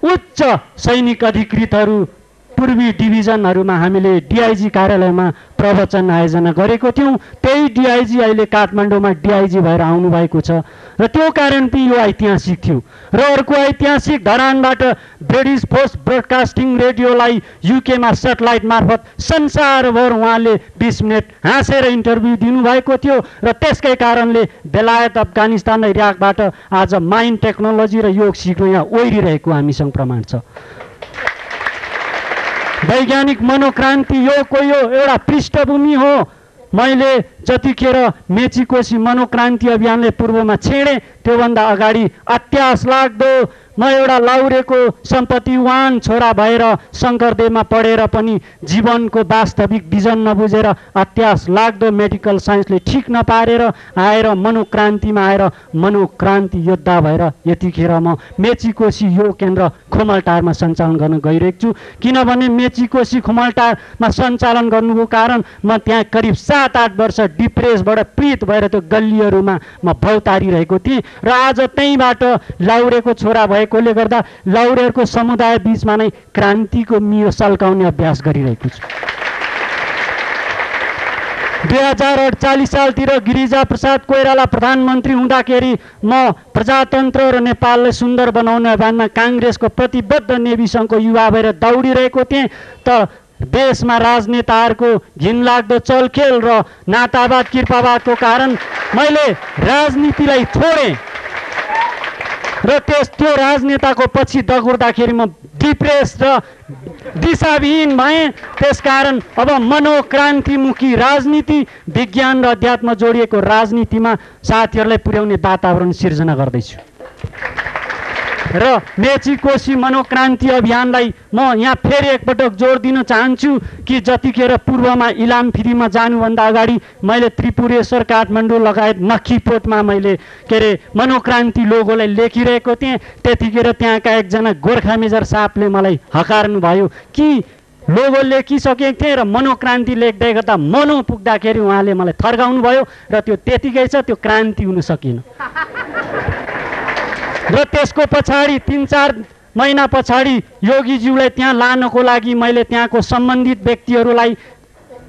उच्च सैनिक अधिकृतहरू पूर्वी डिभिजनहरूमा हामीले डिआइजी कार्यालयमा प्रवचन आयोजना गरेको थियौँ। त्यही डिआइजी अहिले काठमाडौँमा डिआइजी भएर आउनुभएको छ र त्यो कारण पनि यो ऐतिहासिक थियो। र अर्को ऐतिहासिक धरानबाट ब्रिटिस पोस्ट ब्रोडकास्टिङ रेडियोलाई युकेमा सेटेलाइट मार्फत संसारभर उहाँले 20 मिनट हाँसेर इन्टरभ्यू दिनुभएको थियो र त्यसकै कारणले बेलायत अफगानिस्तान र इराकबाट आज माइन्ड टेक्नोलोजी र योग सिक्नु यहाँ ओइरिरहेको हामीसँग प्रमाण छ। वैज्ञानिक मनोक्रान्ति योगको यो एउटा पृष्ठभूमि हो। मैले जतिखेर मेची कोशी मनोक्रान्ति अभियानले पूर्वमा छेडेँ त्योभन्दा अगाडि अत्यास लाग्दो म एउटा लाउरेको सम्पत्तिवान छोरा भएर शङ्करदेवमा पढेर पनि जीवनको वास्तविक विजन नबुझेर अत्यास लाग्दो मेडिकल साइन्सले ठिक नपारेर आएर मनोक्रान्तिमा आएर मनोक्रान्ति योद्धा भएर यतिखेर म मेची कोशी योग केन्द्र खुमलटारमा सञ्चालन गर्न गइरहेको छु। किनभने मेची कोशी खुमलटारमा सञ्चालन गर्नुको कारण म त्यहाँ करिब 7-8 वर्ष डिप्रेसबाट पीडित भएर त्यो गल्लीहरूमा म भौतारिरहेको थिएँ र आज त्यहीँबाट लाउरेको छोरा भएकोले गर्दा लाउरेहरूको समुदाय बीचमा नै क्रान्तिको मियो सल्काउने अभ्यास गरिरहेको छु। 2048 सालतिर गिरिजा प्रसाद कोइराला प्रधानमन्त्री हुँदाखेरि म प्रजातन्त्र र नेपाललाई सुन्दर बनाउने अभियानमा काङ्ग्रेसको प्रतिबद्ध नेवी सङ्घको युवा भएर दौडिरहेको थिएँ। त देशमा राजनेताहरूको घिनलाग्दो चलखेल र नातावाद कृपावादको कारण मैले राजनीतिलाई छोडेँ र त्यो राजनेताको पछि दगुर्दाखेरि म डिप्रेस र दिशाविहीन भएँ। त्यसकारण अब मनोक्रान्तिमुखी राजनीति विज्ञान र अध्यात्म जोडिएको राजनीतिमा साथीहरूलाई पुर्याउने वातावरण सिर्जना गर्दैछु र मेची कोशी मनोक्रान्ति अभियानलाई म यहाँ फेरि एकपटक जोड दिन चाहन्छु कि जतिखेर पूर्वमा इलाम फिरीमा जानुभन्दा अगाडि मैले त्रिपुरेश्वर काठमाडौँ लगायत नक्खीपोटमा मैले के अरे मनोक्रान्ति लोगोलाई लेखिरहेको थिएँ। त्यतिखेर त्यहाँका एकजना गोर्खा मेजर साहबले मलाई हकार्नु भयो कि लोगो लेखिसकेको थिएँ र मनोक्रान्ति लेख्दै गर्दा मनो पुग्दाखेरि उहाँले मलाई थर्काउनु भयो र त्यो त्यतिकै छ, त्यो क्रान्ति हुन सकेन। र त्यसको पछाडि 3-4 महिना पछाडि योगीज्यूलाई त्यहाँ लानको लागि मैले त्यहाँको सम्बन्धित व्यक्तिहरूलाई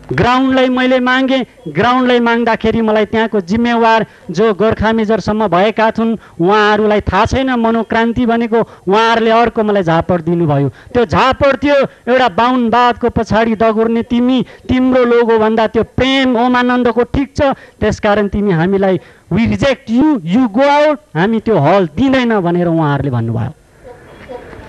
ग्राउन्डलाई मैले मागेँ। ग्राउन्डलाई माग्दाखेरि मलाई त्यहाँको जिम्मेवार जो गोर्खा मेजरसम्म भएका थिउन् उहाँहरूलाई थाहा छैन मनोक्रान्ति भनेको, उहाँहरूले अर्को मलाई झापड दिनुभयो। त्यो झापड थियो एउटा बाहुनवादको पछाडि दगुर्ने तिम्रो लोगो भन्दा त्यो प्रेम ओमानन्दको ठिक छ, त्यसकारण तिमी हामीलाई we reject you go out, हामी त्यो हल दिँदैन भनेर उहाँहरूले भन्नुभयो।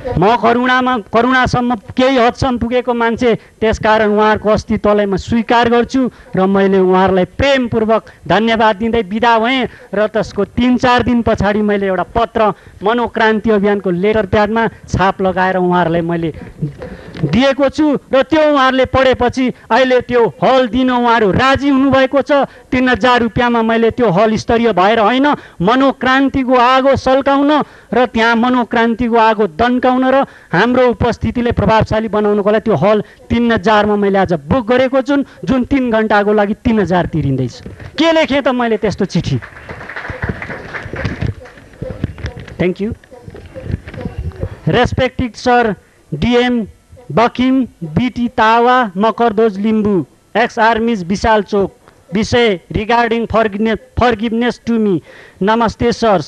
म करुणासम्म केही हदसम्म पुगेको मान्छे, त्यसकारण उहाँहरूको अस्तित्वलाई म स्वीकार गर्छु र मैले उहाँहरूलाई प्रेमपूर्वक धन्यवाद दिँदै बिदा भएँ। र त्यसको 3-4 दिन पछाडि मैले एउटा पत्र मनोक्रान्ति अभियानको लेटर प्याडमा छाप लगाएर उहाँहरूलाई मैले दिएको छु र त्यो उहाँहरूले पढेपछि अहिले त्यो हल दिन उहाँहरू राजी हुनुभएको छ। 3000 रुपियाँमा मैले त्यो हल स्तरीय भएर होइन, मनोक्रान्तिको आगो सल्काउन र त्यहाँ मनोक्रान्तिको आगो दन्काउन र हाम्रो उपस्थितिले प्रभावशाली बनाउनको लागि त्यो हल 3000मा मैले आज बुक गरेको छु, जुन 3 घण्टाको लागि 3000 तिरिँदैछ। के लेखेँ त मैले त्यस्तो चिठी? Thank you. Respected sir DM बकिम बीटी तावा मकरदोज लिम्बू एक्स आर्मिज विशाल चोक विषय रिगार्डिङ फर्गिभनेस टु मी। नमस्ते sir,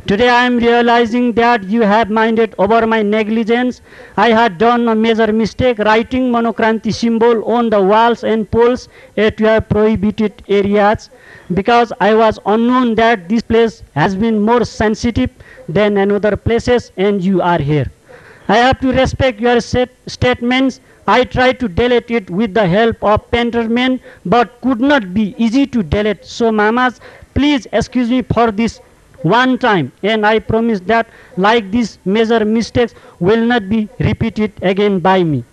Today I am realizing that you have minded over my negligence. I had done a major mistake writing Manokranti symbol on the walls and poles at your prohibited areas, because I was unknown that this place has been more sensitive than another places, and you are here. I have to respect your statements. I tried to delete it with the help of Penterman, but could not be easy to delete. So mamas, please excuse me for this one time, and I promise that like these major mistakes will not be repeated again by me.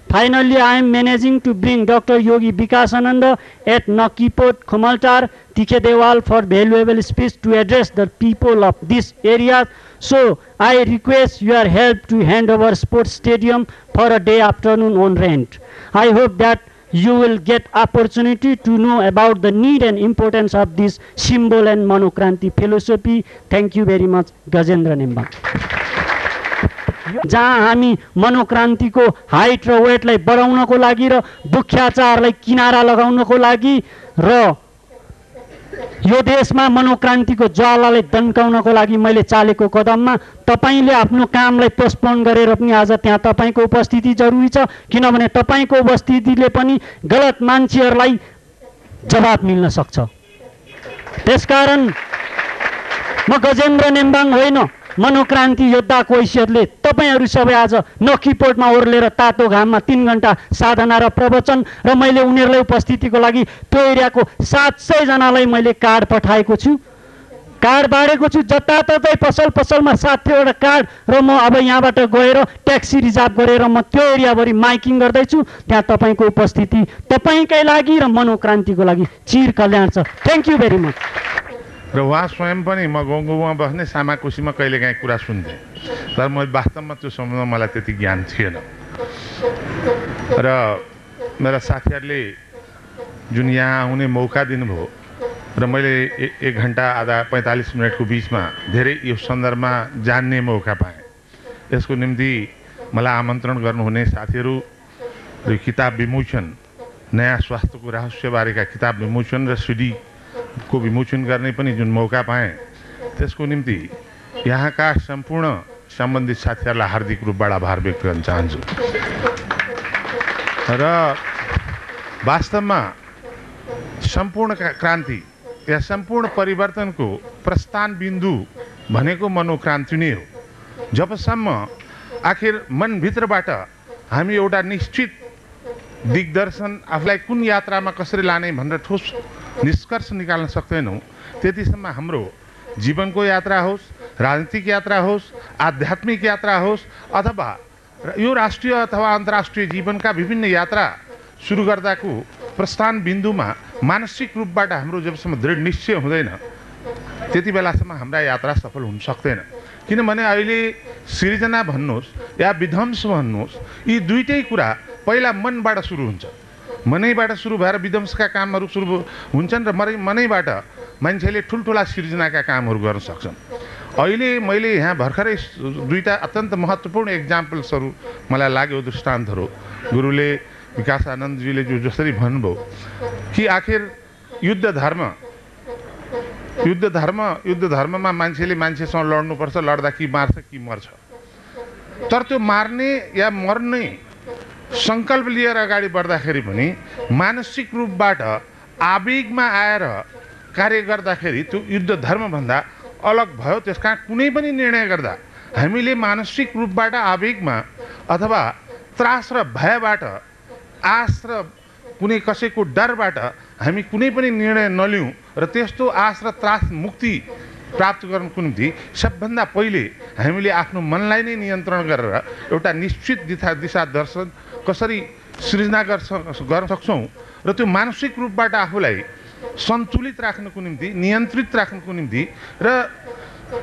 Finally, I am managing to bring Dr. Yogi Bikasananda at Nakipot, Khumaltar, Tikkedewal for valuable speech to address the people of this area. So I request your help to hand over sports stadium for a day afternoon on rent. I hope that you will get opportunity to know about the need and importance of this symbol and Manokranti philosophy. Thank you very much, Gajendra Nembang. जहाँ हामी मनोक्रान्तिको height र वेटलाई बढाउनको लागि र दुख्याचारलाई किनारा लगाउनको लागि र यो देशमा मनोक्रान्तिको ज्वालालाई दन्काउनको लागि मैले चालेको कदममा तपाईले आफ्नो कामलाई पोस्टपोन गरेर पनि आज त्यहाँ तपाईको उपस्थिति जरुरी छ, किनभने तपाईको उपस्थितिले पनि गलत मान्छेहरूलाई जवाब मिल्न सक्छ। त्यसकारण म गजेन्द्र नेम्बाङ होइन, मनोक्रान्ति योद्धाको हैसियतले तपाईहरू सबै आज नखीपोटमा ओर्लेर तातो घाममा 3 घण्टा साधना र प्रवचन र मैले उनीहरूलाई उपस्थितिको लागि त्यो एरियाको 700 जनालाई मैले कार्ड पठाएको छु, कार्ड बाँडेको छु। जताततै पसलमा 700 वटा कार्ड र म अब यहाँबाट गएर ट्याक्सी रिजर्भ गरेर म त्यो एरियाभरि माइकिङ गर्दैछु। त्यहाँ तपाईको उपस्थिति तपाईकै लागि र मनोक्रान्तिको लागि चिर कल्याण छ। Thank you very much. र उहाँ स्वयं पनि म गाउँमा बस्ने सामाकोसीमा कहिलेकाहीँ कुरा सुन्थेँ, तर म वास्तवमा त्यो समयमा मलाई त्यति ज्ञान थिएन। र मेरा साथीहरूले जुन यहाँ आउने मौका दिनुभयो र मैले 1 घण्टा आधा 45 मिनटको बिचमा धेरै यो सन्दर्भमा जान्ने मौका पाएँ। यसको निम्ति मलाई आमन्त्रण गर्नुहुने साथीहरू र किताब विमोचन, नयाँ स्वास्थ्यको रहस्यबारेका किताब विमोचन र सिडी को विमोचन गर्ने पनि जुन मौका पाएँ, त्यसको निम्ति यहाँका सम्पूर्ण सम्बन्धित साथीहरूलाई हार्दिक रूपबाट आभार व्यक्त गर्न चाहन्छु। र वास्तवमा सम्पूर्ण क्रान्ति या सम्पूर्ण परिवर्तनको प्रस्थान बिन्दु भनेको मनोक्रान्ति नै हो। जबसम्म आखिर मनभित्रबाट हामी एउटा निश्चित दिग्दर्शन आफूलाई कुन यात्रामा कसरी लाने भनेर ठोस निष्कर्ष निकाल्न सक्दैनौँ, त्यतिसम्म हाम्रो जीवनको यात्रा होस्, राजनीतिक यात्रा होस्, आध्यात्मिक यात्रा होस्, अथवा यो राष्ट्रिय अथवा अन्तर्राष्ट्रिय जीवनका विभिन्न यात्रा सुरु गर्दाको प्रस्थान बिन्दुमा मानसिक रूपबाट हाम्रो जबसम्म दृढ निश्चय हुँदैन, त्यति बेलासम्म हाम्रा यात्रा सफल हुन सक्दैन। किनभने अहिले सृजना भन्नुहोस् या विध्वंस भन्नुहोस्, यी दुईटै कुरा पहिला मनबाट सुरु हुन्छ। मनैबाट सुरु भएर विध्वंसका कामहरू सुरु हुन्छन् र मनैबाट मान्छेले ठुल्ठुला सृजनाका कामहरू गर्न सक्छन्। अहिले मैले यहाँ भर्खरै 2टा अत्यन्त महत्त्वपूर्ण एक्जाम्पल्सहरू मलाई लाग्यो, दृष्टान्तहरू। गुरुले विकास आनन्दजीले जो जसरी भन्नुभयो कि आखिर युद्ध धर्ममा मान्छेले मान्छेसँग लड्नुपर्छ, लड्दा कि मार्छ कि मर्छ। तर त्यो मार्ने या मर्ने संकल्प लिएर अगाडि बढ्दाखेरि पनि मानसिक रूपबाट आवेगमा आएर कार्य गर्दाखेरि त्यो युद्ध धर्मभन्दा अलग भयो। त्यसकारण कुनै पनि निर्णय गर्दा हामीले मानसिक रूपबाट आवेगमा अथवा त्रास र भयबाट, आश र कुनै कसैको डरबाट हामी कुनै पनि निर्णय नलिउँ र त्यस्तो आश र त्रास मुक्ति प्राप्त गर्नको निम्ति सबभन्दा पहिले हामीले आफ्नो मनलाई नै नियन्त्रण गरेर एउटा निश्चित दिशा दर्शन कसरी सृजना गर्न सक्छौँ र त्यो मानसिक रूपबाट आफूलाई सन्तुलित राख्नको निम्ति, नियन्त्रित राख्नको निम्ति र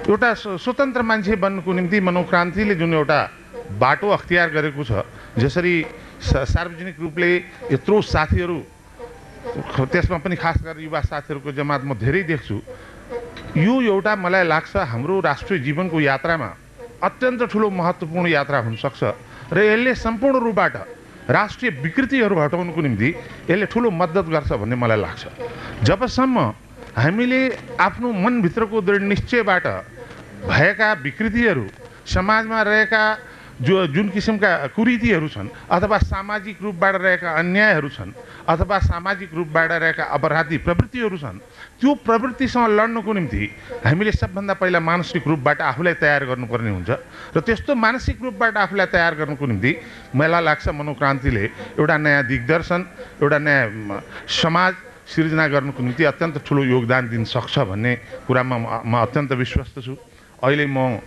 एउटा स्वतन्त्र मान्छे बन्नको निम्ति मनोक्रान्तिले जुन एउटा बाटो अख्तियार गरेको छ, जसरी सार्वजनिक रूपले यत्रो साथीहरू, त्यसमा पनि खास गरेर युवा साथीहरूको जमात म धेरै देख्छु, यो एउटा मलाई लाग्छ हाम्रो राष्ट्रिय जीवनको यात्रामा अत्यन्त ठुलो महत्त्वपूर्ण यात्रा हुनसक्छ र यसले सम्पूर्ण रूपबाट राष्ट्रिय विकृतिहरू हटाउनको निम्ति यसले ठुलो मद्दत गर्छ भन्ने मलाई लाग्छ। जबसम्म हामीले आफ्नो मनभित्रको दृढ निश्चयबाट भएका विकृतिहरू, समाजमा रहेका जुन किसिमका कुरीतिहरू छन् अथवा सामाजिक रूपबाट रहेका अन्यायहरू छन् अथवा सामाजिक रूपबाट रहेका अपराधी प्रवृत्तिहरू छन्, त्यो प्रवृत्तिसँग लड्नको निम्ति हामीले सबभन्दा पहिला मानसिक रूपबाट आफूलाई तयार गर्नुपर्ने हुन्छ र त्यस्तो मानसिक रूपबाट आफूलाई तयार गर्नको निम्ति मलाई लाग्छ मनोक्रान्तिले एउटा नयाँ दिग्दर्शन, एउटा नयाँ समाज सिर्जना गर्नको निम्ति अत्यन्त ठुलो योगदान दिन सक्छ भन्ने कुरामा म अत्यन्त विश्वस्त छु। अहिले म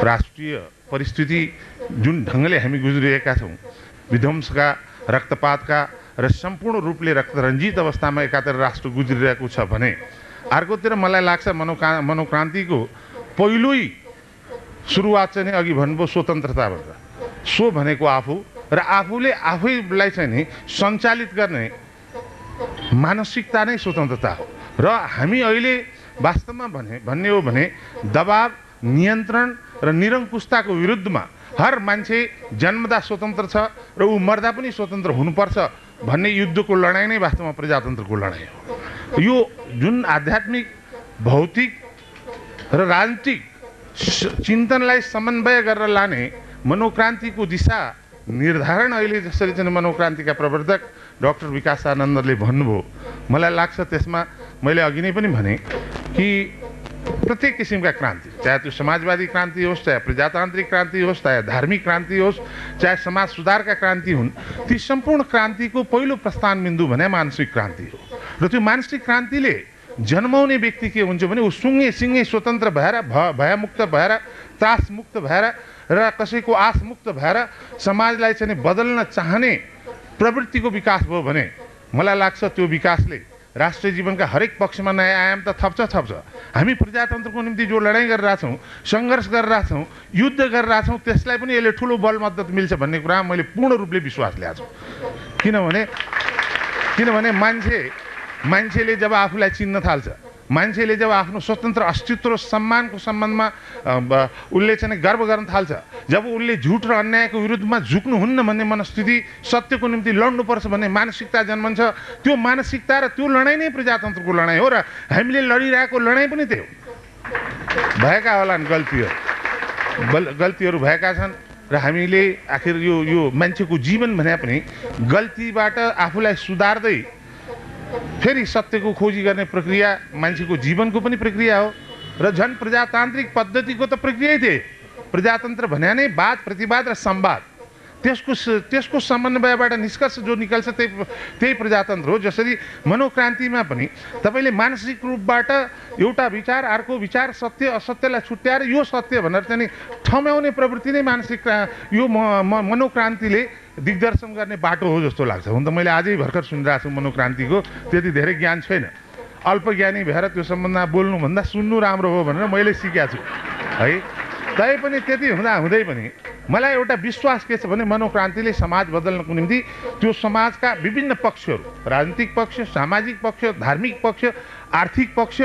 राष्ट्रिय परिस्थिति जुन ढङ्गले हामी गुज्रिएका छौँ, विध्वंसका, रक्तपातका र सम्पूर्ण रूपले रक्तरञ्जित अवस्थामा एकातिर राष्ट्र गुज्रिरहेको छ भने अर्कोतिर मलाई लाग्छ मनोक्रान्तिको पहिलोै सुरुवात चाहिँ अघि भन्नुभयो स्वतन्त्रताबाट। सो भनेको आफू र आफूले आफैलाई चाहिँ नि सञ्चालित गर्ने मानसिकता नै स्वतन्त्रता हो। र हामी अहिले वास्तवमा भन्ने हो भने दबाव, नियन्त्रण र निरङ्कुशताको विरुद्धमा हर मान्छे जन्मदा स्वतन्त्र छ र ऊ मर्दा पनि स्वतन्त्र हुनुपर्छ भन्ने युद्धको लडाइँ नै वास्तवमा प्रजातन्त्रको लडाइँ हो। यो जुन आध्यात्मिक, भौतिक र राजनीतिक चिन्तनलाई समन्वय गरेर लाने मनोक्रान्तिको दिशा निर्धारण अहिले जसरी चाहिँ मनोक्रान्तिका प्रवर्तक डाक्टर विकास आनन्दले भन्नुभयो, मलाई लाग्छ त्यसमा मैले अघि नै पनि भने कि प्रत्येक किसिमका क्रान्ति, चाहे त्यो समाजवादी क्रान्ति होस्, चाहे प्रजातान्त्रिक क्रान्ति होस्, चाहे धार्मिक क्रान्ति होस्, चाहे समाज सुधारका क्रान्ति हुन्, ती सम्पूर्ण क्रान्तिको पहिलो प्रस्थान बिन्दु भने मानसिक क्रान्ति हो। र त्यो मानसिक क्रान्तिले जन्माउने व्यक्ति के हुन्छ भने ऊ सुँगे सिँगे स्वतन्त्र भएर, भयमुक्त भएर, त्रासमुक्त भएर र कसैको आशमुक्त भएर समाजलाई चाहिँ बदल्न चाहने प्रवृत्तिको विकास भयो भने मलाई लाग्छ त्यो विकासले राष्ट्रिय जीवनका हरेक पक्षमा नयाँ आयाम त थप्छ। हामी प्रजातन्त्रको निम्ति जो लडाइँ गरिरहेछौँ, सङ्घर्ष गरिरहेछौँ, युद्ध गरिरहेछौँ, त्यसलाई पनि यसले ठुलो बल मद्दत मिल्छ भन्ने कुरा मैले पूर्ण रूपले विश्वास ल्याएको छु। किनभने मान्छेले जब आफूलाई चिन्न थाल्छ, मान्छेले जब आफ्नो स्वतन्त्र अस्तित्व र सम्मानको सम्बन्धमा उसले चाहिँ गर्व गर्न थाल्छ, जब उसले झुट र अन्यायको विरुद्धमा झुक्नुहुन्न भन्ने मनस्थिति, सत्यको निम्ति लड्नुपर्छ भन्ने मानसिकता जन्मन्छ, त्यो मानसिकता र त्यो लडाइँ नै प्रजातन्त्रको लडाइँ हो। र हामीले लडिरहेको लडाइँ पनि त्यही हो। भएका होलान् गल्तीहरू भएका छन् र हामीले आखिर यो मान्छेको जीवन भने पनि गल्तीबाट आफूलाई सुधार्दै फेरि सत्यको खोजी गर्ने प्रक्रिया मान्छेको जीवनको पनि प्रक्रिया हो। र झन् प्रजातान्त्रिक पद्धतिको त प्रक्रिया थिए। प्रजातन्त्र भने नै वाद, प्रतिवाद र संवाद, त्यसको समन्वयबाट निष्कर्ष जो निकल्छ त्यही प्रजातन्त्र हो। जसरी मनोक्रान्तिमा पनि तपाईँले मानसिक रूपबाट एउटा विचार, अर्को विचार, सत्य असत्यलाई छुट्याएर यो सत्य भनेर चाहिँ ठम्याउने प्रवृत्ति नै मानसिक यो मनोक्रान्तिले दिग्दर्शन गर्ने बाटो हो जस्तो लाग्छ। हुन त मैले आजै भर्खर सुनिरहेको छु मनोक्रान्तिको, त्यति धेरै ज्ञान छैन, अल्पज्ञानी भएर त्यो सम्बन्धमा बोल्नुभन्दा सुन्नु राम्रो हो भनेर मैले सिकेको छु है। तैपनि त्यति हुँदै पनि मलाई एउटा विश्वास के छ भने मनोक्रान्तिले समाज बदल्नको निम्ति त्यो समाजका विभिन्न पक्षहरू, राजनीतिक पक्ष, सामाजिक पक्ष, धार्मिक पक्ष, आर्थिक पक्ष,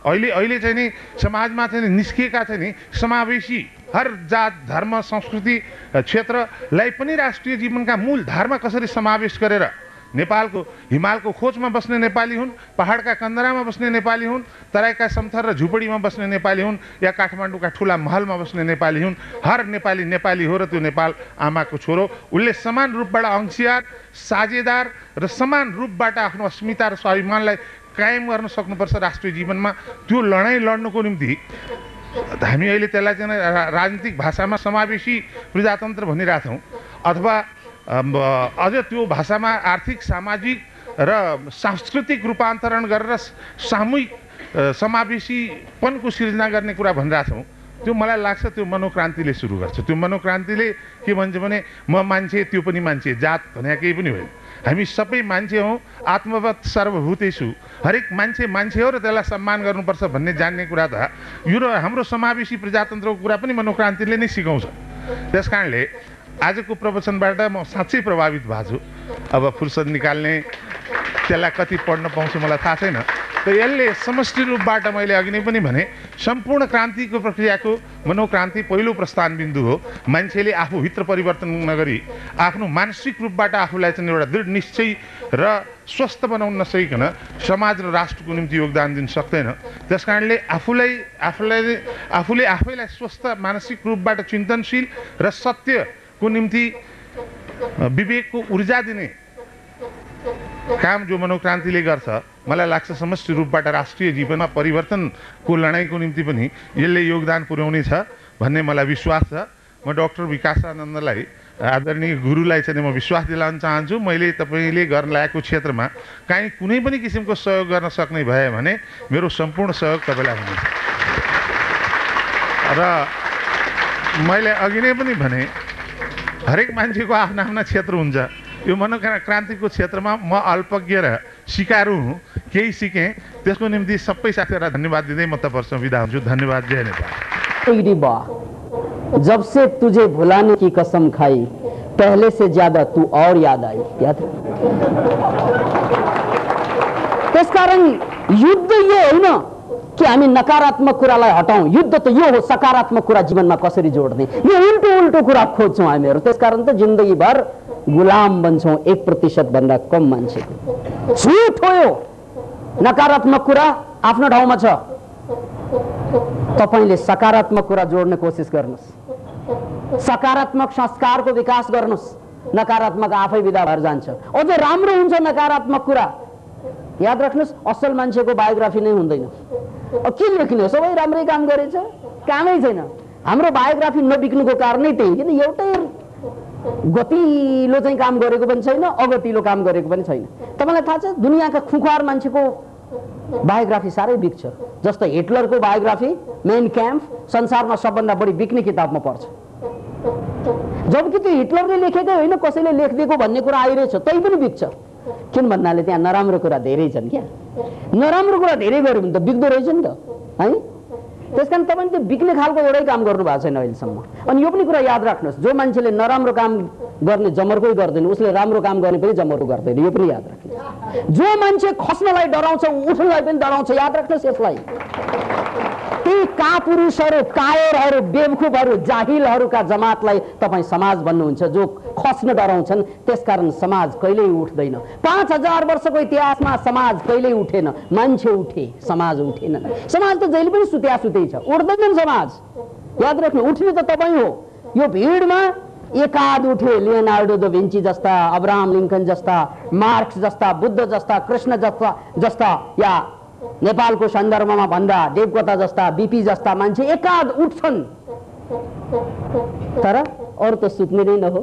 अहिले चाहिँ नि समाजमा चाहिँ निस्किएका चाहिँ नि समावेशी हर जात, धर्म, संस्कृति क्षेत्रलाई पनि राष्ट्रिय जीवनका मूल धारमा कसरी समावेश गरेर नेपालको हिमालको खोजमा बस्ने नेपाली हुन्, पहाडका कन्दरामा बस्ने नेपाली हुन्, तराईका समथर र झुपडीमा बस्ने नेपाली हुन्, या काठमाडौँका ठुला महलमा बस्ने नेपाली हुन्, हर नेपाली नेपाली हो र त्यो नेपाल आमाको छोरो। उसले समान रूपबाट अंशियार, साझेदार र समान रूपबाट आफ्नो अस्मिता र स्वाभिमानलाई कायम गर्न सक्नुपर्छ राष्ट्रिय जीवनमा। त्यो लडाइँ लड्नको निम्ति हामी अहिले त्यसलाई चाहिँ राजनीतिक भाषामा समावेशी प्रजातन्त्र भनिरहेछौँ, अथवा अझ त्यो भाषामा आर्थिक, सामाजिक र सांस्कृतिक रूपान्तरण गरेर सामूहिक समावेशीपनको सिर्जना गर्ने कुरा भनिरहेछौँ। त्यो मलाई लाग्छ त्यो मनोक्रान्तिले सुरु गर्छ। त्यो मनोक्रान्तिले के भन्छ भने म मान्छे, त्यो पनि मान्छे, जात भने केही पनि होइन, हामी सबै मान्छे हौँ, आत्मवत् सर्वभूतेषु, हरेक मान्छे मान्छे हो र त्यसलाई सम्मान गर्नुपर्छ भन्ने जान्ने कुरा त यो र हाम्रो समावेशी प्रजातन्त्रको कुरा पनि मनोक्रान्तिले नै सिकाउँछ। त्यस कारणले आजको प्रवचनबाट म साँच्चै प्रभावित भएको छु। अब फुर्सद निकाल्ने त्यसलाई कति पढ्न पाउँछु मलाई थाहा छैन, त यसले समष्टि रूपबाट मैले अघि नै पनि भने सम्पूर्ण क्रान्तिको प्रक्रियाको मनोक्रान्ति पहिलो प्रस्थान बिन्दु हो। मान्छेले आफूभित्र परिवर्तन नगरी आफ्नो मानसिक रूपबाट आफूलाई चाहिँ एउटा दृढ निश्चय र स्वस्थ बनाउन नसकिकन समाज र राष्ट्रको निम्ति योगदान दिन सक्दैन। त्यसकारणले आफूले आफैलाई स्वस्थ मानसिक रूपबाट चिन्तनशील र सत्यको निम्ति विवेकको ऊर्जा दिने काम जो मनोक्रान्तिले गर्छ, मलाई लाग्छ समष्टि रूपबाट राष्ट्रिय जीवनमा परिवर्तनको लडाइँको निम्ति पनि यसले योगदान पुर्याउनेछ भन्ने मलाई विश्वास छ। म डाक्टर विकासानन्दलाई आदरणीय गुरुलाई चाहिँ म विश्वास दिलाउन चाहन्छु, मैले तपाईँले गर्न लागेको क्षेत्रमा काहीँ कुनै पनि किसिमको सहयोग गर्न सक्ने भए भने मेरो सम्पूर्ण सहयोग तपाईँलाई हुनेछ। र मैले अघि नै पनि भने हरेक मान्छेको आफ्ना आफ्ना क्षेत्र हुन्छ। यो मनोक्रान्तिको क्षेत्रमा म अल्पज्ञ र सिकारु हुँ, केही सिकेँ। त्यसको निम्ति सबै साथीहरूलाई धन्यवाद दिँदै म तपाईँहरूसँग बिदा हुन्छु। धन्यवाद। जय नेपाल। जब से तुझे भुलाने की कसम खाई, पहले से ज्यादा तू और याद आई। याद त्यसकारण युद्ध यो होइन कि हामी नकारात्मक कुरालाई हटाउँ, युद्ध त यो हो सकारात्मक कुरा जीवनमा कसरी जोड्ने। यो उल्टो उल्टो कुरा खोज्छौँ हामीहरू। त्यसकारण त जिन्दगीभर गुलाम बन्छौँ 1% भन्दा कम मान्छेको। झुट हो यो, नकारात्मक कुरा आफ्नो ठाउँमा छ। तपाईले सकारात्मक कुरा जोड्ने कोसिस गर्नुहोस्, सकारात्मक संस्कारको विकास गर्नुहोस्, नकारात्मक आफै विदा भएर जान्छ। अझ राम्रो हुन्छ नकारात्मक कुरा। याद राख्नुहोस्, असल मान्छेको बायोग्राफी नै हुँदैन। के लेख्ने, सबै राम्रै काम गरेछ, कामै छैन। हाम्रो बायोग्राफी नबिक्नुको कारणै त्यही, किन एउटै गतिलो चाहिँ काम गरेको पनि छैन, अगतिलो काम गरेको पनि छैन। तपाईँलाई थाहा छ दुनियाँका खुखार मान्छेको बायोग्राफी साह्रै बिक्छ। जस्तो हिटलरको बायोग्राफी मेन क्याम्प संसारमा सबभन्दा बढी बिक्ने किताबमा पर्छ। जबकि त्यो हिटलरले लेखेकै होइन, कसैले लेखिदिएको भन्ने कुरा आइरहेछ, तै पनि बिक्छ। किन भन्नाले त्यहाँ नराम्रो कुरा धेरै छन्। क्या नराम्रो कुरा धेरै गऱ्यो भने त बिग्दो रहेछ नि त, है। त्यसकारण तपाईँले त्यो बिक्ने खालको एउटै काम गर्नु भएको छैन अहिलेसम्म। अनि यो पनि कुरा याद राख्नुहोस्, जो मान्छेले नराम्रो काम गर्ने जमर्कै गर्दैन, उसले राम्रो काम गर्ने पनि जमर्को गर्दैन। यो पनि याद राख्नुहोस्। जो मान्छे खस्नलाई डराउँछ उठ्नलाई पनि डराउँछ। याद राख्नुहोस् यसलाई। ती कापुरुषहरू, कायरहरू, बेवकुफहरू, जाहिलहरूका जमातलाई तपाईँ समाज भन्नुहुन्छ, जो खस्न डराउँछन्। त्यसकारण समाज कहिल्यै उठ्दैन। 5000 वर्षको इतिहासमा समाज कहिल्यै उठेन, मान्छे उठे, समाज उठेन। समाज त जहिले पनि सुत्या सुत्यै छ, उठ्दैनन् समाज। याद राख्नु, उठ्ने त तपाईँ हो। यो भिडमा एकाध उठे, लियोनार्डो दा भिन्ची जस्ता, अब्राहम लिङ्कन जस्ता, मार्क्स जस्ता, बुद्ध जस्ता, कृष्ण जस्ता, या नेपालको सन्दर्भमा भन्दा देवकोटा जस्ता, बीपी जस्ता मान्छे एकाध उठ्छन्, तर अरू त सुत्ने नै नहो।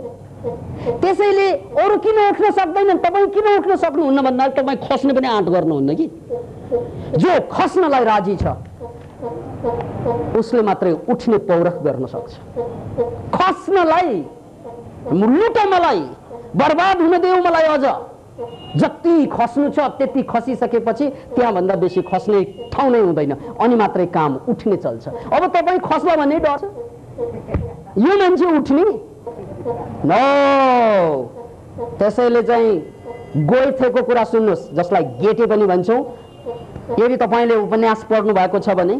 त्यसैले अरू किन उठ्न सक्दैनन्, तपाईँ किन उठ्न सक्नुहुन्न भन्दा तपाईँ खस्ने पनि आँट गर्नुहुन्न कि। जो खस्नलाई राजी छ उसले मात्रै उठ्ने पौरख गर्न सक्छ। खस्नलाई, लुट मलाई, बर्बाद हुन देऊ मलाई, अझ जति खस्नु छ त्यति खसिसकेपछि त्यहाँभन्दा बेसी खस्ने ठाउँ नै हुँदैन, अनि मात्रै काम उठ्ने चल्छ। अब तपाईँ खस्ला भन्ने डर छ, यो मान्छे उठ्ने नो। त्यसैले चाहिँ गोइथेको कुरा सुन्नुहोस्, जसलाई गेटे पनि भन्छौँ। यदि तपाईँले उपन्यास पढ्नु भएको छ भने,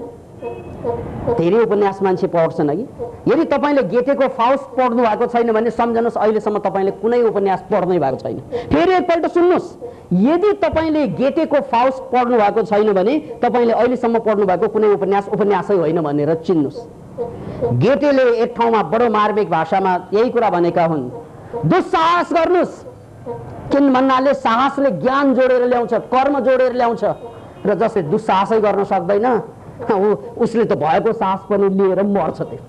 धेरै उपन्यास मान्छे पढ्छन् अघि, यदि तपाईँले गेटेको फाउस्ट पढ्नु भएको छैन भने सम्झनुहोस् अहिलेसम्म तपाईँले कुनै उपन्यास पढ्नै भएको छैन। फेरि एकपल्ट सुन्नुहोस्, यदि तपाईँले गेटेको फाउस्ट पढ्नु भएको छैन भने तपाईँले अहिलेसम्म पढ्नु भएको कुनै उपन्यासै होइन भनेर चिन्नुहोस्। गेटेले एक ठाउँमा बडो मार्मिक भाषामा यही कुरा भनेका हुन्, दुस्साहस गर्नुहोस्। किन भन्नाले साहसले ज्ञान जोडेर ल्याउँछ, कर्म जोडेर ल्याउँछ, र जसले दुस्साहसै गर्न सक्दैन उसले त भएको साहस पनि लिएर मर्छ। त्यो